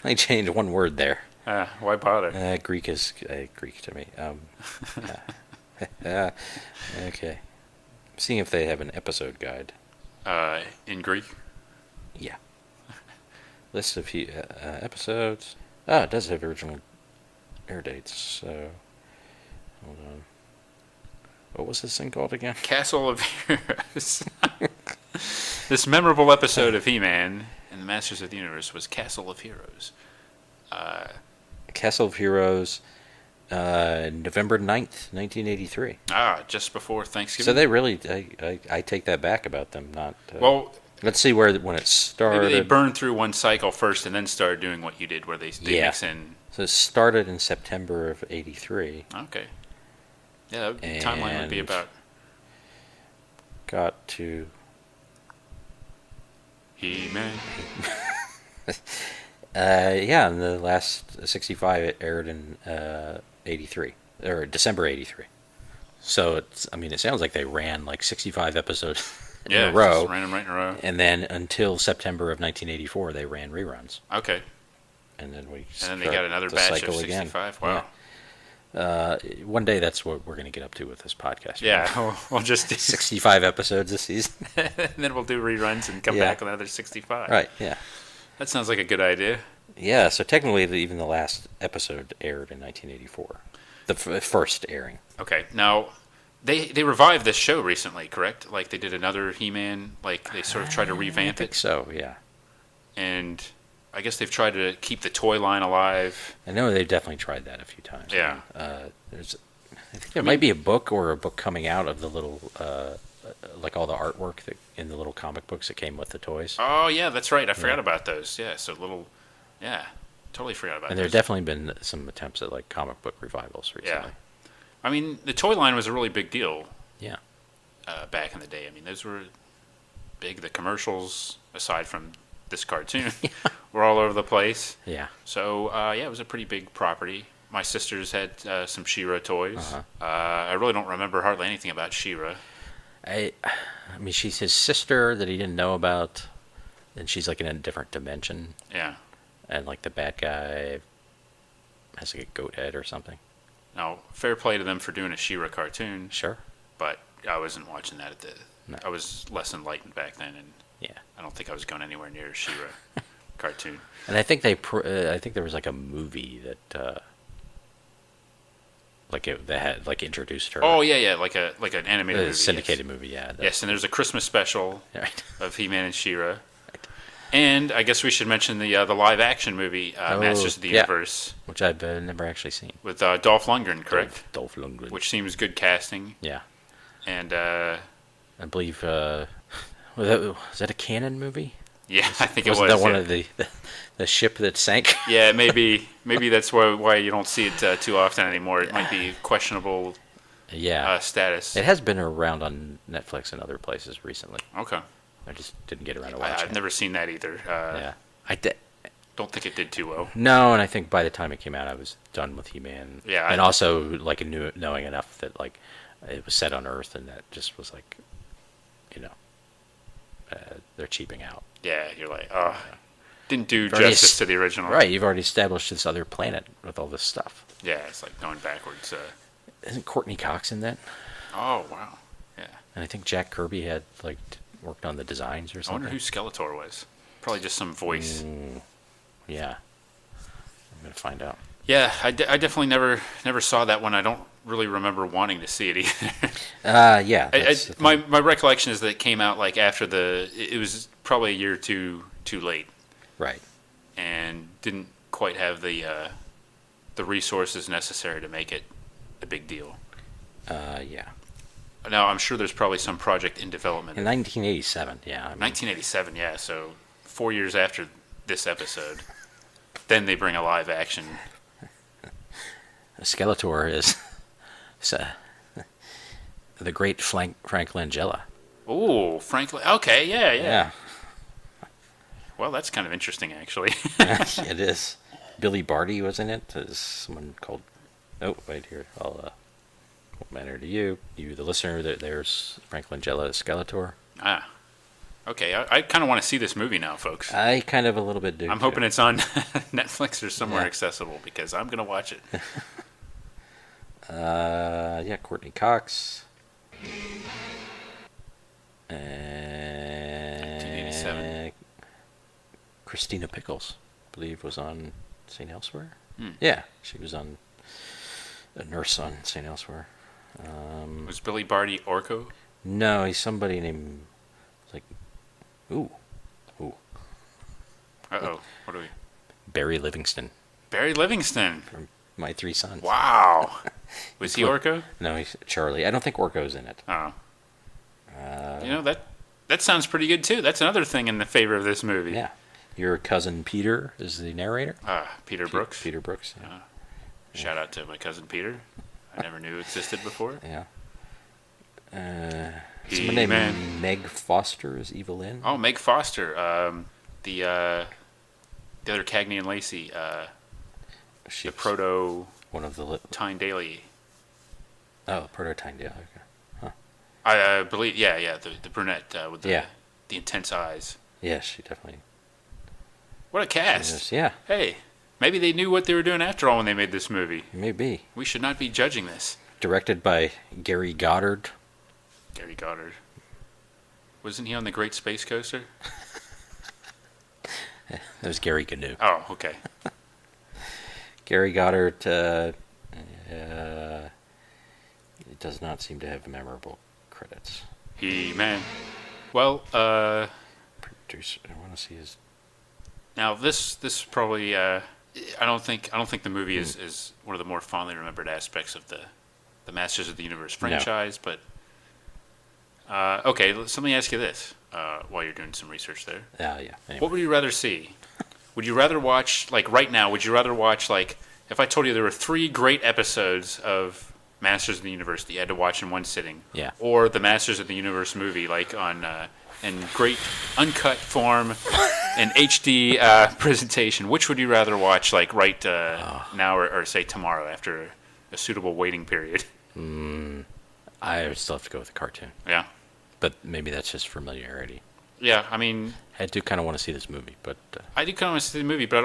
Only changed one word there. Why bother? Greek is Greek to me. Okay. Seeing if they have an episode guide. In Greek? Yeah. List of episodes. It does have original air dates. So, hold on. What was this thing called again? Castle of Heroes. This memorable episode of He-Man and the Masters of the Universe was Castle of Heroes. Castle of Heroes, November 9th, 1983. Just before Thanksgiving. So they really, I take that back about them not... well, let's see when it started. maybe they burned through one cycle first and then started doing what you did, where they mix in... So it started in September of 83. Okay. Yeah, the timeline would be about... Got to... He-Man. And the last 65 it aired in 83 or December 83. So it sounds like they ran like 65 episodes in a row. Just ran them right in a row. And then until September of 1984, they ran reruns. Okay. And then they got another batch of 65. Again. Wow. Yeah. One day that's what we're going to get up to with this podcast. Yeah, we'll just do 65 episodes this season. and then we'll do reruns and come back with another 65. Right, yeah. That sounds like a good idea. Yeah, so technically even the last episode aired in 1984. The first airing. Okay, now they revived this show recently, correct? Like they did another He-Man, like they sort of tried to revamp I think it. so, yeah. And I guess they've tried to keep the toy line alive. I know they've definitely tried that a few times. Yeah. I think there might be a book coming out of the little, like all the artwork in the little comic books that came with the toys. Oh, yeah, that's right. I forgot about those. Yeah, so totally forgot about those. And there have definitely been some attempts at like comic book revivals recently. Yeah. I mean, the toy line was a really big deal. Yeah. Back in the day. I mean, those were big. The commercials, aside from this cartoon, were all over the place. Yeah. So, it was a pretty big property. My sisters had some She-Ra toys. Uh-huh. I really don't remember hardly anything about She-Ra. I mean, she's his sister that he didn't know about, and she's like in a different dimension. Yeah. And like the bad guy has like a goat head or something. Now, fair play to them for doing a She-Ra cartoon. Sure. But I wasn't watching that No. I was less enlightened back then, and Yeah. I don't think I was going anywhere near a She-Ra cartoon. And I think I think there was like a movie that that had like introduced her. Oh yeah, like an animated movie, syndicated movie, yeah. Yes, and there's a Christmas special Right. of He-Man and She-Ra. And I guess we should mention the live action movie Masters of the Universe, which I've never actually seen. with Dolph Lundgren, correct? Dolph Lundgren. Which seems good casting. Yeah. And I believe was that a canon movie? yeah, I think it was. Wasn't that one of the ship that sank? Yeah, maybe that's why you don't see it too often anymore. It might be questionable status. It has been around on Netflix and other places recently. Okay. I just didn't get around to watching I've never seen that either. Yeah. don't think it did too well. No, and I think by the time it came out, I was done with He-Man. Yeah, and also like knowing enough that like it was set on Earth, and that just was like, they're cheaping out. Yeah, you're like, oh, didn't do Already justice to the original. Right, you've already established this other planet with all this stuff. Yeah, it's like going backwards. Isn't Courtney Cox in that? Oh, wow. Yeah. And I think Jack Kirby had like worked on the designs or I something. wonder who Skeletor was. Probably just some voice. Yeah, I'm gonna find out. Yeah, I definitely never saw that one. I don't really remember wanting to see it either. Yeah. My recollection is that it came out like after it was probably a year or two too late. Right. And didn't quite have the resources necessary to make it a big deal. Yeah. Now, I'm sure there's probably some project in development. In 1987, yeah. 1987, yeah, so 4 years after this episode. Then they bring a live action. Skeletor is the great Frank Langella. Oh, Franklin. Okay, yeah. Yeah. Well, that's kind of interesting, actually. It is. Billy Barty was in it. There's someone called... Oh, wait here. I'll matter to you, the listener, that there's Frank Langella as Skeletor. Ah. Okay, I kind of want to see this movie now, folks. I kind of a little bit do. I'm hoping it's on Netflix or somewhere Yeah. accessible, because I'm going to watch it. Yeah, Courtney Cox. And 1987. Christina Pickles, I believe, was on St. Elsewhere. Hmm. Yeah, she was on a nurse on St. Elsewhere. Was Billy Barty Orko? No, he's somebody named like Uh-oh. What are we... Barry Livingston Barry Livingston. from My Three Sons. Wow. Was he Orko? No, he's Charlie. I don't think Orko's in it. Oh. That sounds pretty good, too. That's another thing in the favor of this movie. Yeah. Your cousin Peter is the narrator. Peter Brooks. Peter Brooks. Yeah. Shout out to my cousin Peter. I never knew existed before. Yeah. Someone named He-Man. Meg Foster is Evelyn. Oh, Meg Foster. The other Cagney and Lacey. She's The proto one of the Tyne Daly. Prototyne. Yeah. Okay. I believe, yeah, the brunette with the Yeah. the intense eyes. Yeah, she definitely. What a cast! Is. Yeah, Hey, maybe they knew what they were doing after all when they made this movie. maybe. We should not be judging this. Directed by Gary Goddard. Gary Goddard. Wasn't he on the Great Space Coaster? That was Gary Gnu. Oh, okay. Gary Goddard. It does not seem to have memorable credits. He-Man. Well, Producer. I want to see his. now this probably I don't think the movie is one of the more fondly remembered aspects of the Masters of the Universe franchise, but okay, let me ask you this while you're doing some research there. Yeah. Anyway. What would you rather see? Would you rather watch, like right now, would you rather watch, like, if I told you there were 3 great episodes of Masters of the Universe that you had to watch in one sitting? Yeah. Or the Masters of the Universe movie, like on in great uncut form and HD presentation, which would you rather watch, like right now or say tomorrow after a suitable waiting period? I would still have to go with the cartoon, Yeah. but maybe that's just familiarity. Yeah, I mean, I do kind of want to see this movie, but I do kind of want to see the movie, but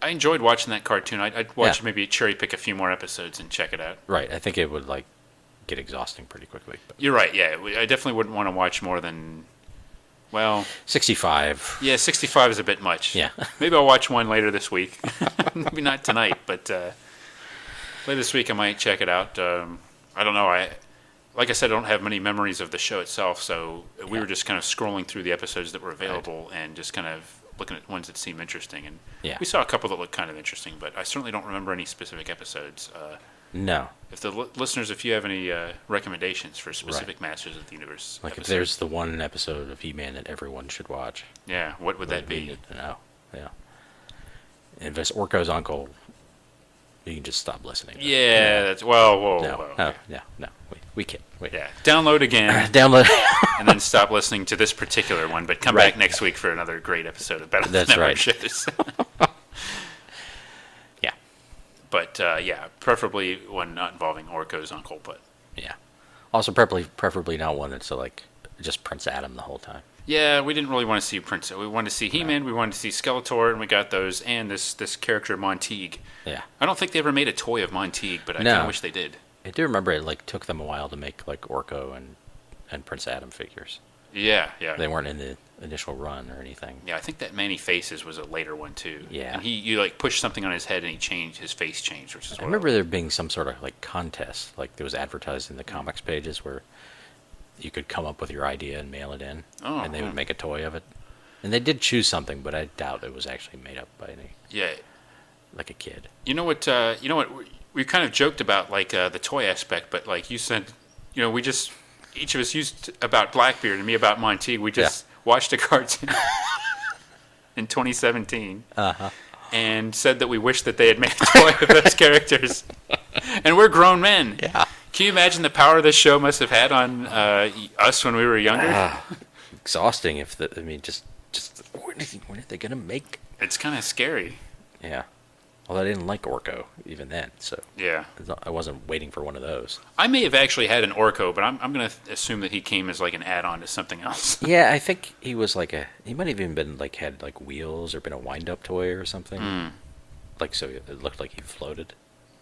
I enjoyed watching that cartoon. I'd watch Yeah. maybe cherry pick a few more episodes and check it out. right, I think it would like get exhausting pretty quickly. But You're right, yeah. I definitely wouldn't want to watch more than, well, 65. yeah, 65 is a bit much. Yeah. Maybe I'll watch one later this week. Maybe not tonight, but later this week I might check it out. I don't know. Like I said, I don't have many memories of the show itself, so we were just kind of scrolling through the episodes that were available and just kind of looking at ones that seem interesting. And Yeah. we saw a couple that looked kind of interesting, but I certainly don't remember any specific episodes. No, If the listeners, if you have any recommendations for specific Masters of the Universe like if episodes, there's the one episode of He-Man that everyone should watch, yeah, what would that we be? need to know. Yeah. And if it's Orko's uncle, you can just stop listening. Yeah, that's whoa. No, no, we can't. Wait. Yeah, download again Download. and then stop listening to this particular one. But come back next week for another great episode of Better Than That's Ever right. Shows. Yeah. But yeah, preferably one not involving Orko's uncle. But Yeah. Also, preferably not one that's like just Prince Adam the whole time. yeah, we didn't really want to see Prince. We wanted to see He-Man. We wanted to see Skeletor, and we got those. And this character Monteague. Yeah. I don't think they ever made a toy of Monteague, but I kind of wish they did. I do remember it like took them a while to make like Orko and Prince Adam figures. Yeah. They weren't in the initial run or anything. Yeah, I think that Manny Faces was a later one too. Yeah. And you like pushed something on his head and his face changed, which is I remember there being some sort of like contest, like there was advertised in the comics pages where you could come up with your idea and mail it in, and they would make a toy of it. And they did choose something, but I doubt it was actually made up by like a kid. You know what? We kind of joked about like the toy aspect, but like you said, we just each of us used about Blackbeard and me about Monteague. We just watched a cartoon in 2017 and said that we wished that they had made a toy of those characters. And we're grown men. Yeah. Can you imagine the power this show must have had on us when we were younger? Exhausting. Just when are they gonna make? It's kind of scary. Yeah. Well, I didn't like Orko even then, so Yeah. I wasn't waiting for one of those. I may have actually had an Orko, but I'm going to assume that he came as like an add-on to something else. Yeah, I think he was like he might have even been like had like wheels or been a wind-up toy or something. Like so, it looked like he floated.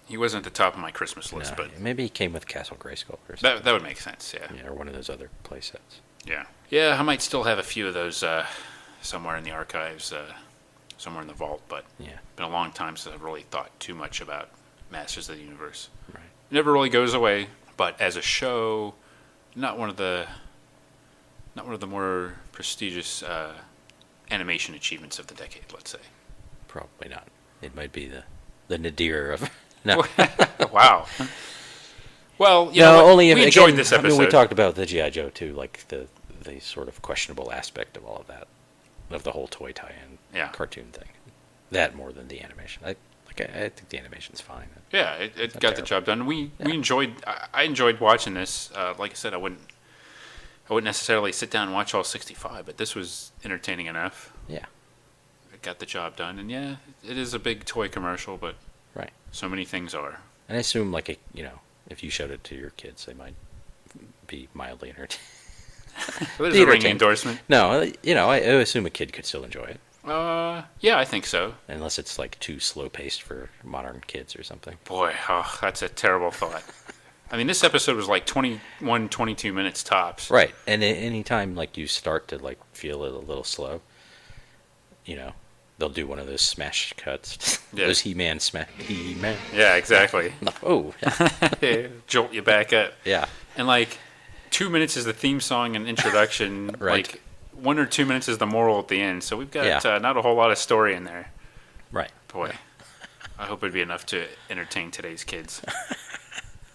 He wasn't at the top of my Christmas list, No, but maybe he came with Castle Grayskull or something. that would make sense. Yeah. Yeah, or one of those other play sets. Yeah. I might still have a few of those somewhere in the archives, somewhere in the vault, but Yeah. been a long time since I've really thought too much about Masters of the Universe. Right. It never really goes away, but as a show, not one of the more prestigious animation achievements of the decade, let's say. Probably not. It might be the nadir of. No. Wow. Well, only we if, enjoyed again, this episode. we talked about the G.I. Joe too, like the sort of questionable aspect of all of that, of the whole toy tie-in cartoon thing. That more than the animation. I think the animation's fine. Yeah, it got the job done. We enjoyed. I enjoyed watching this. Like I said, I wouldn't necessarily sit down and watch all 65, but this was entertaining enough. Yeah. It got the job done, and yeah, it is a big toy commercial, but Right. so many things are. And I assume if you showed it to your kids, they might be mildly entertained. There's a ring endorsement. No, I assume a kid could still enjoy it. Yeah, I think so. Unless it's like too slow-paced for modern kids or something. Boy, that's a terrible thought. I mean, this episode was like 21, 22 minutes tops. Right, and any time like you start to like feel it a little slow, they'll do one of those smash cuts. Yeah. Those He-Man smash. He-Man. Yeah, exactly. Oh. Jolt you back up. Yeah. And like 2 minutes is the theme song and introduction. Right. Like 1 or 2 minutes is the moral at the end. So we've got Yeah. not a whole lot of story in there. Right. Boy, I hope it'd be enough to entertain today's kids.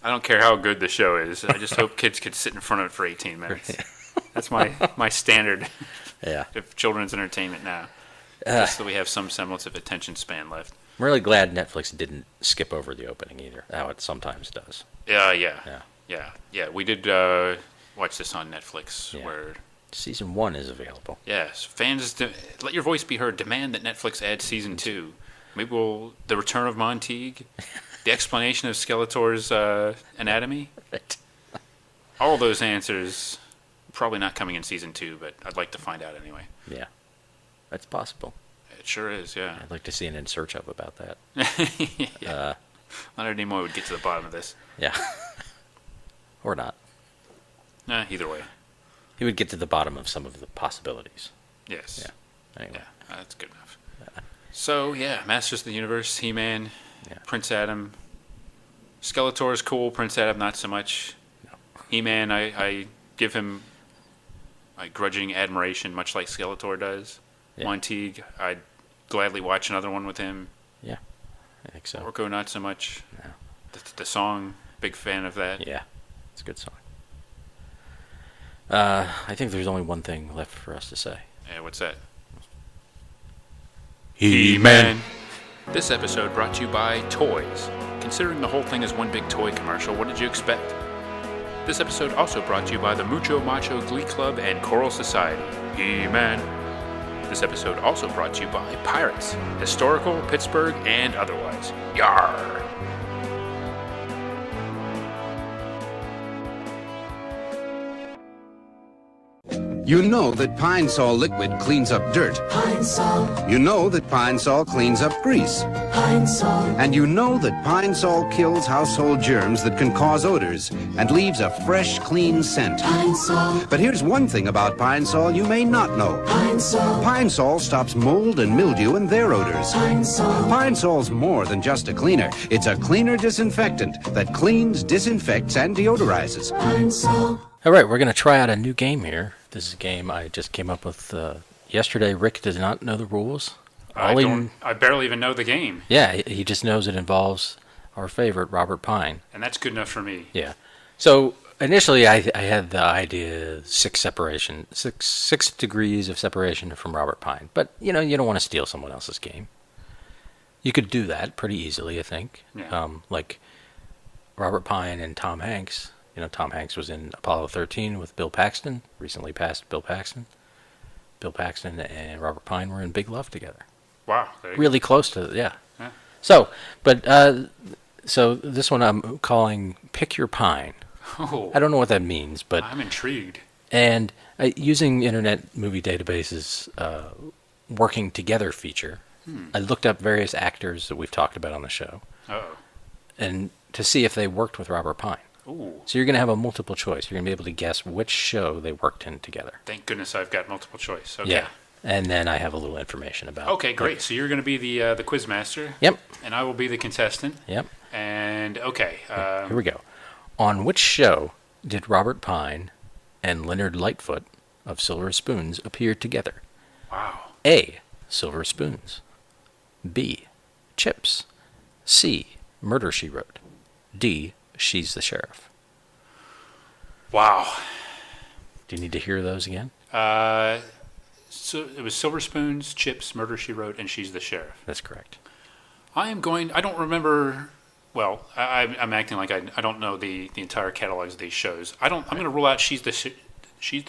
I don't care how good the show is. I just hope kids could sit in front of it for 18 minutes. That's my standard Yeah. of children's entertainment now. Just that we have some semblance of attention span left. I'm really glad Netflix didn't skip over the opening either, how it sometimes does. Yeah. We did watch this on Netflix, Yeah. where Season 1 is available. yes, fans let your voice be heard. Demand that Netflix add season 2. Maybe the return of Monteague, the explanation of Skeletor's anatomy. Right. All those answers probably not coming in season 2, but I'd like to find out anyway. Yeah. That's possible. It sure is, yeah. I'd like to see an In Search Of about that. Yeah. Leonard Nimoy would get to the bottom of this. Yeah. Or not. Either way. He would get to the bottom of some of the possibilities. Yes. Yeah. Anyway. Yeah, that's good enough. So, yeah, Masters of the Universe, He-Man, Yeah. Prince Adam. Skeletor is cool, Prince Adam not so much. No. He-Man, I give him a grudging admiration, much like Skeletor does. Yeah. Monteague, I'd gladly watch another one with him. Yeah. I think so. Orko, not so much. No. The song, big fan of that. Yeah. It's a good song. I think there's only one thing left for us to say. Yeah, what's that? He-Man. This episode brought to you by Toys. Considering the whole thing is one big toy commercial, what did you expect? This episode also brought to you by the Mucho Macho Glee Club and Choral Society. He-Man. This episode also brought to you by Pirates, historical, Pittsburgh, and otherwise. Yarr! You know that Pine Sol liquid cleans up dirt. Pine Sol, You know that Pine Sol cleans up grease. Pine Sol, And you know that Pine Sol kills household germs that can cause odors and leaves a fresh, clean scent. Pine Sol, But here's one thing about Pine Sol you may not know. Pine Sol, Pine Sol stops mold and mildew and their odors. Pine Sol, Pine Sol's more than just a cleaner. It's a cleaner disinfectant that cleans, disinfects, and deodorizes. Pine Sol. All right, we're going to try out a new game here. This is a game I just came up with yesterday. Rick does not know the rules. I barely even know the game, Yeah, he just knows it involves our favorite, Robert Pine. and that's good enough for me. Yeah. So initially, I had the idea six degrees of separation from Robert Pine. But you don't want to steal someone else's game. You could do that pretty easily, I think. Yeah. Like Robert Pine and Tom Hanks. Tom Hanks was in Apollo 13 with Bill Paxton, recently passed Bill Paxton. Bill Paxton and Robert Pine were in Big Love together. Wow. There you Really close to, yeah. Yeah. So this one I'm calling Pick Your Pine. go. Oh, I don't know what that means, but I'm intrigued. and using Internet Movie Database's working together feature, I looked up various actors that we've talked about on the show, Uh-oh. and to see if they worked with Robert Pine. Ooh. So you're going to have a multiple choice. You're going to be able to guess which show they worked in together. Thank goodness I've got multiple choice. Okay. Yeah, and then I have a little information about. Okay, great. So you're going to be the quiz master. Yep. And I will be the contestant. Yep. And okay. Here we go. On which show did Robert Pine and Leonard Lightfoot of Silver Spoons appear together? Wow. A. Silver Spoons. B. Chips. C. Murder, She Wrote. D. She's the Sheriff. Wow. Do you need to hear those again? So it was Silver Spoons, Chips, Murder, She Wrote, and She's the Sheriff. That's correct. I don't remember. Well, I'm acting like I don't know the entire catalogs of these shows. I'm going to rule out She's the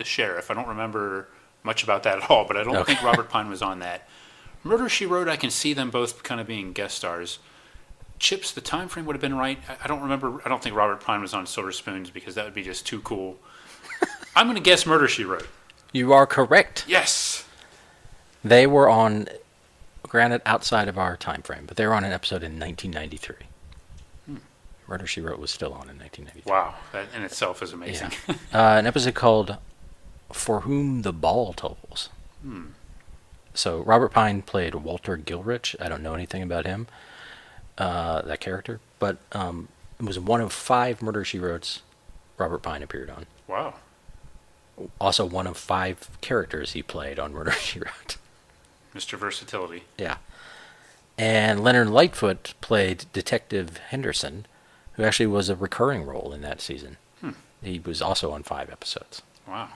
Sheriff. I don't remember much about that at all, but I don't think Robert Pine was on that. Murder, She Wrote, I can see them both kind of being guest stars. Chips, the time frame would have been right. I don't remember. I don't think Robert Pine was on Silver Spoons because that would be just too cool. I'm going to guess Murder, She Wrote. You are correct. Yes. They were on, granted, outside of our time frame, but they were on an episode in 1993. Murder, She Wrote was still on in 1993. Wow. That in itself is amazing. Yeah. An episode called For Whom the Ball Tolls. So Robert Pine played Walter Gilrich. I don't know anything about him, that character, but it was one of 5 Murder, She Wrote's Robert Pine appeared on. Wow. Also one of 5 characters he played on Murder, She Wrote. Mr. Versatility. Yeah. And Leonard Lightfoot played Detective Henderson, who actually was a recurring role in that season. He was also on 5 episodes. Wow.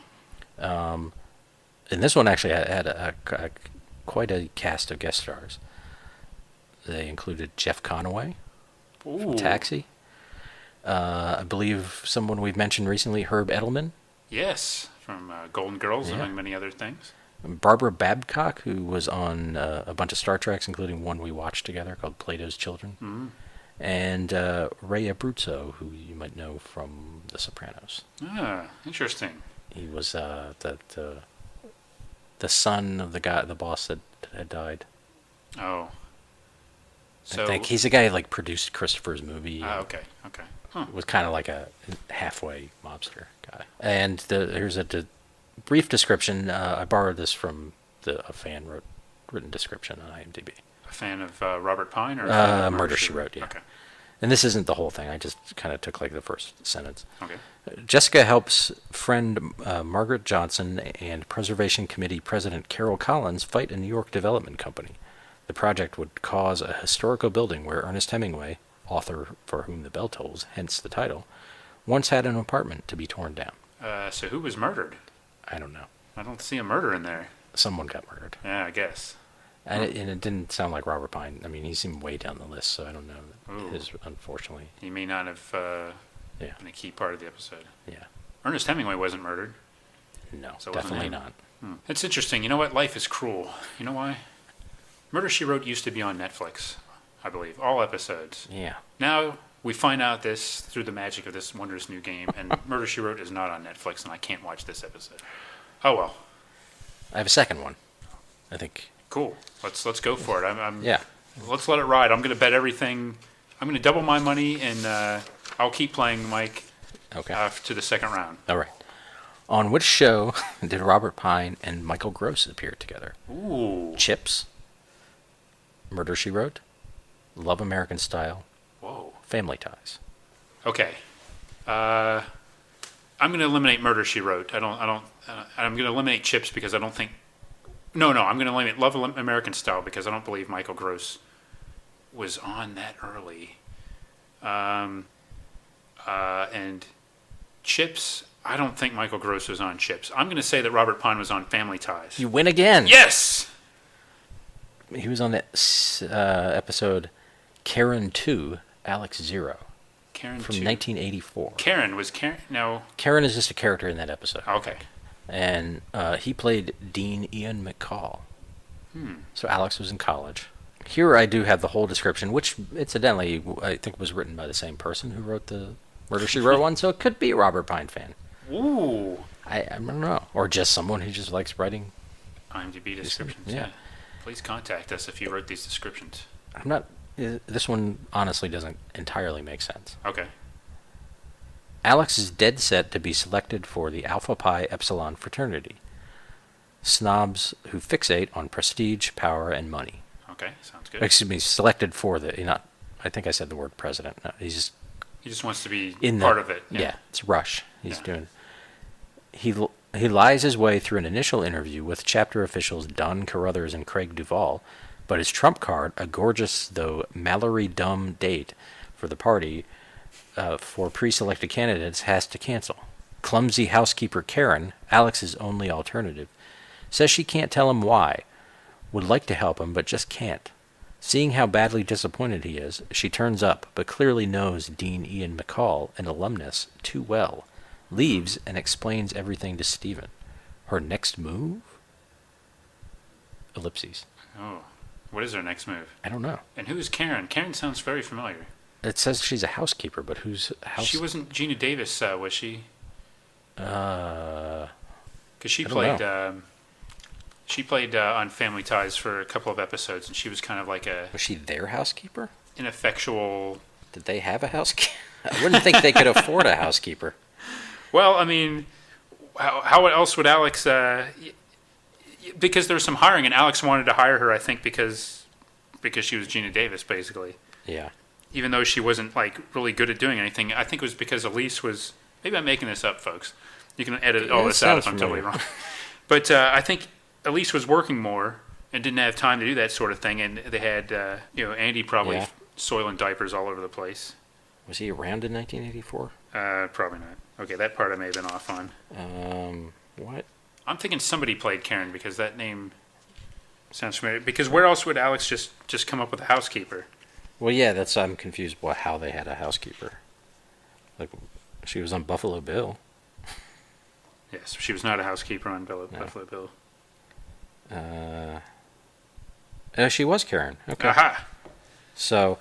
And this one actually had quite a cast of guest stars. They included Jeff Conaway from Ooh. Taxi. I believe someone we've mentioned recently, Herb Edelman. Yes, from Golden Girls, Yeah. among many other things. Barbara Babcock, who was on a bunch of Star Treks, including one we watched together called Plato's Children. Mm-hmm. And Ray Abruzzo, who you might know from The Sopranos. Ah, interesting. He was the son of the boss that had died. Oh. So, I think he's the guy who produced Christopher's movie. okay. Huh. Was kind of like a halfway mobster guy. And here's a brief description. I borrowed this from a fan written description on IMDb. A fan of Robert Pine or a fan of Murder, She Wrote, yeah. Okay. And this isn't the whole thing. I just kind of took the first sentence. Okay. Jessica helps friend Margaret Johnson and Preservation Committee President Carol Collins fight a New York development company. The project would cause a historical building where Ernest Hemingway, author For Whom the Bell Tolls, hence the title, once had an apartment to be torn down. So who was murdered? I don't know. I don't see a murder in there. Someone got murdered. Yeah, I guess. And it didn't sound like Robert Pine. I mean, he seemed way down the list, so I don't know. Ooh. His, unfortunately. He may not have Yeah. in a key part of the episode. Yeah. Ernest Hemingway wasn't murdered. No, So it wasn't definitely him. not. It's interesting. You know what? Life is cruel. You know why? Murder, She Wrote used to be on Netflix, I believe. All episodes. Yeah. Now we find out this through the magic of this wondrous new game, and Murder, She Wrote is not on Netflix, and I can't watch this episode. Oh, well. I have a second one. I think. Cool. Let's go for it. Yeah. Let's let it ride. I'm going to bet everything. I'm going to double my money, and I'll keep playing Mike Okay. to the second round. All right. On which show did Robert Pine and Michael Gross appear together? Ooh. Chips, Murder, She Wrote, Love American Style, Whoa. Family Ties. Okay. I'm going to eliminate Murder, She Wrote. I'm going to eliminate Chips because I don't think. No. I'm going to eliminate Love American Style because I don't believe Michael Gross was on that early. And Chips, I don't think Michael Gross was on Chips. I'm going to say that Robert Pine was on Family Ties. You win again. Yes! He was on that episode Karen 2, Alex 0 Karen from 2. 1984. Karen? No. Karen is just a character in that episode. Okay. And he played Dean Ian McCall. So Alex was in college. Here I do have the whole description, which incidentally I think was written by the same person who wrote the Murder, She Wrote one, so it could be a Robert Pine fan. Ooh. I don't know. Or just someone who just likes writing. IMDb descriptions. Yeah. Please contact us if you wrote these descriptions. I'm not. This one honestly doesn't entirely make sense. Okay. Alex is dead set to be selected for the Alpha Pi Epsilon fraternity. Snobs who fixate on prestige, power, and money. Okay, sounds good. Excuse me, selected for I think I said the word president. No, he just wants to be in part of it. Yeah, it's Rush. He's Yeah. doing. He lies his way through an initial interview with chapter officials Don Carruthers and Craig Duvall, but his trump card, a gorgeous though Mallory dumb date for the party for pre-selected candidates, has to cancel. Clumsy housekeeper Karen, Alex's only alternative, says she can't tell him why. Would like to help him, but just can't. Seeing how badly disappointed he is, she turns up, but clearly knows Dean Ian McCall, an alumnus, too well. Leaves and explains everything to Stephen. Her next move? Ellipses. Oh, what is her next move? I don't know. And who's Karen? Karen sounds very familiar. It says she's a housekeeper, but who's house? She wasn't Gina Davis, was she? Because she I don't played. know. She played on Family Ties for a couple of episodes, and she was kind of like Was she their housekeeper? ineffectual. Did they have a housekeeper? I wouldn't think they could afford a housekeeper. Well, I mean, how else would Alex? Because there was some hiring, and Alex wanted to hire her, I think, because she was Gina Davis, basically. Yeah. Even though she wasn't like really good at doing anything, I think it was because Elise was. Maybe I'm making this up, folks. You can edit all It this out if sounds I'm totally familiar. wrong. But I think Elise was working more and didn't have time to do that sort of thing, and they had Andy probably Yeah. soiling diapers all over the place. Was he around in 1984? Probably not. Okay, that part I may have been off on. What? I'm thinking somebody played Karen because that name sounds familiar. Because where else would Alex just come up with a housekeeper? Well, yeah, I'm confused by how they had a housekeeper. Like, she was on Buffalo Bill. Yes, she was not a housekeeper on Buffalo Bill. She was Karen. Okay. Aha! So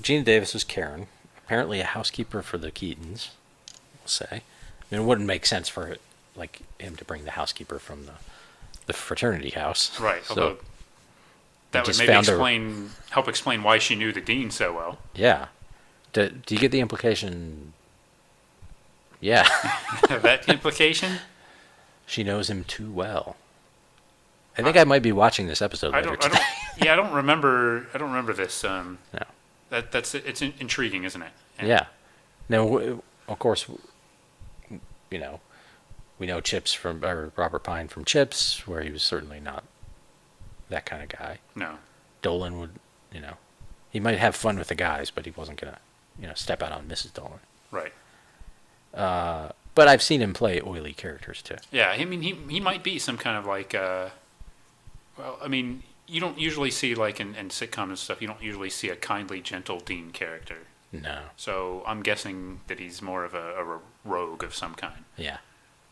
Gina Davis was Karen. Apparently a housekeeper for the Keatons, we'll say. I mean, it wouldn't make sense for him to bring the housekeeper from the fraternity house. Right, So, although that would just maybe found help explain why she knew the dean so well. yeah. Do you get the implication? Yeah. That implication? She knows him too well. I think I might be watching this episode later today. I don't remember this. No. It's intriguing, isn't it? And Yeah. Now, of course, we know Chips or Robert Pine from Chips, where he was certainly not that kind of guy. No. Dolan would, he might have fun with the guys, but he wasn't gonna, step out on Mrs. Dolan. Right. But I've seen him play oily characters too. Yeah, I mean, he might be some kind of like, well, I mean, you don't usually see, like, in sitcoms and stuff, you don't usually see a kindly, gentle Dean character. No. So I'm guessing that he's more of a rogue of some kind. Yeah.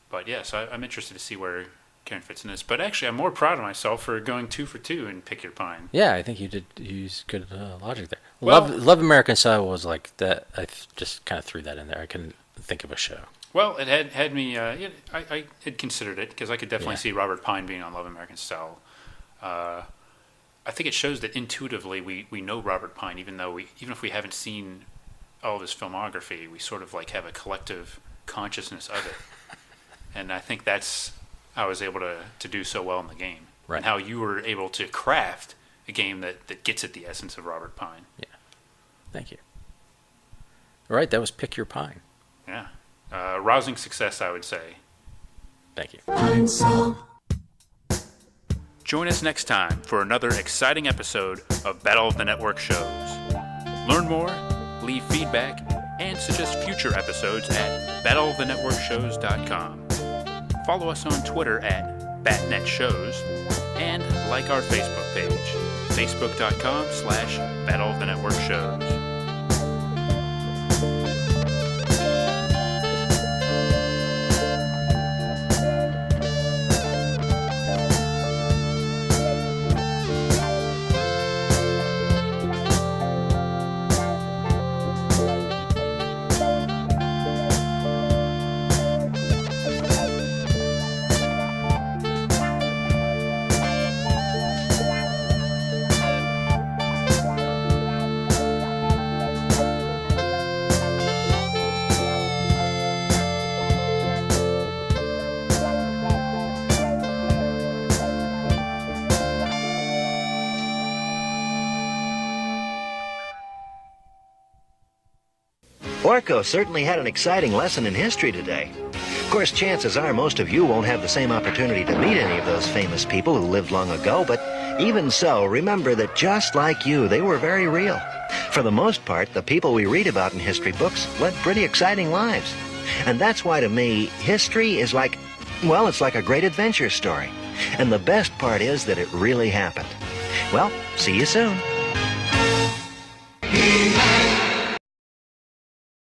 But yes, I'm interested to see where Karen fits in this. But actually, I'm more proud of myself for going 2 for 2 in Pick Your Pine. Yeah, I think you did use good logic there. Well- Love American Style was like that. Just kind of threw that in there. I couldn't think of a show. Well, it had me. I had considered it because I could definitely Yeah. see Robert Pine being on Love American Style. I think it shows that intuitively we know Robert Pine, even if we haven't seen all of his filmography, we sort of like have a collective consciousness of it. And I think that's how I was able to do so well in the game. Right. And how you were able to craft a game that gets at the essence of Robert Pine. Yeah. Thank you. All right, that was Pick Your Pine. Yeah. Rousing success, I would say. Thank you. Pine Sol. Join us next time for another exciting episode of Battle of the Network Shows. Learn more, leave feedback, and suggest future episodes at battleofthenetworkshows.com. Follow us on Twitter at BatNetShows and like our Facebook page, facebook.com/Battle of the Network Shows. Orko certainly had an exciting lesson in history today. Of course, chances are most of you won't have the same opportunity to meet any of those famous people who lived long ago, but even so, remember that just like you, they were very real. For the most part, the people we read about in history books led pretty exciting lives. And that's why, to me, history is like, well, it's like a great adventure story. And the best part is that it really happened. Well, see you soon.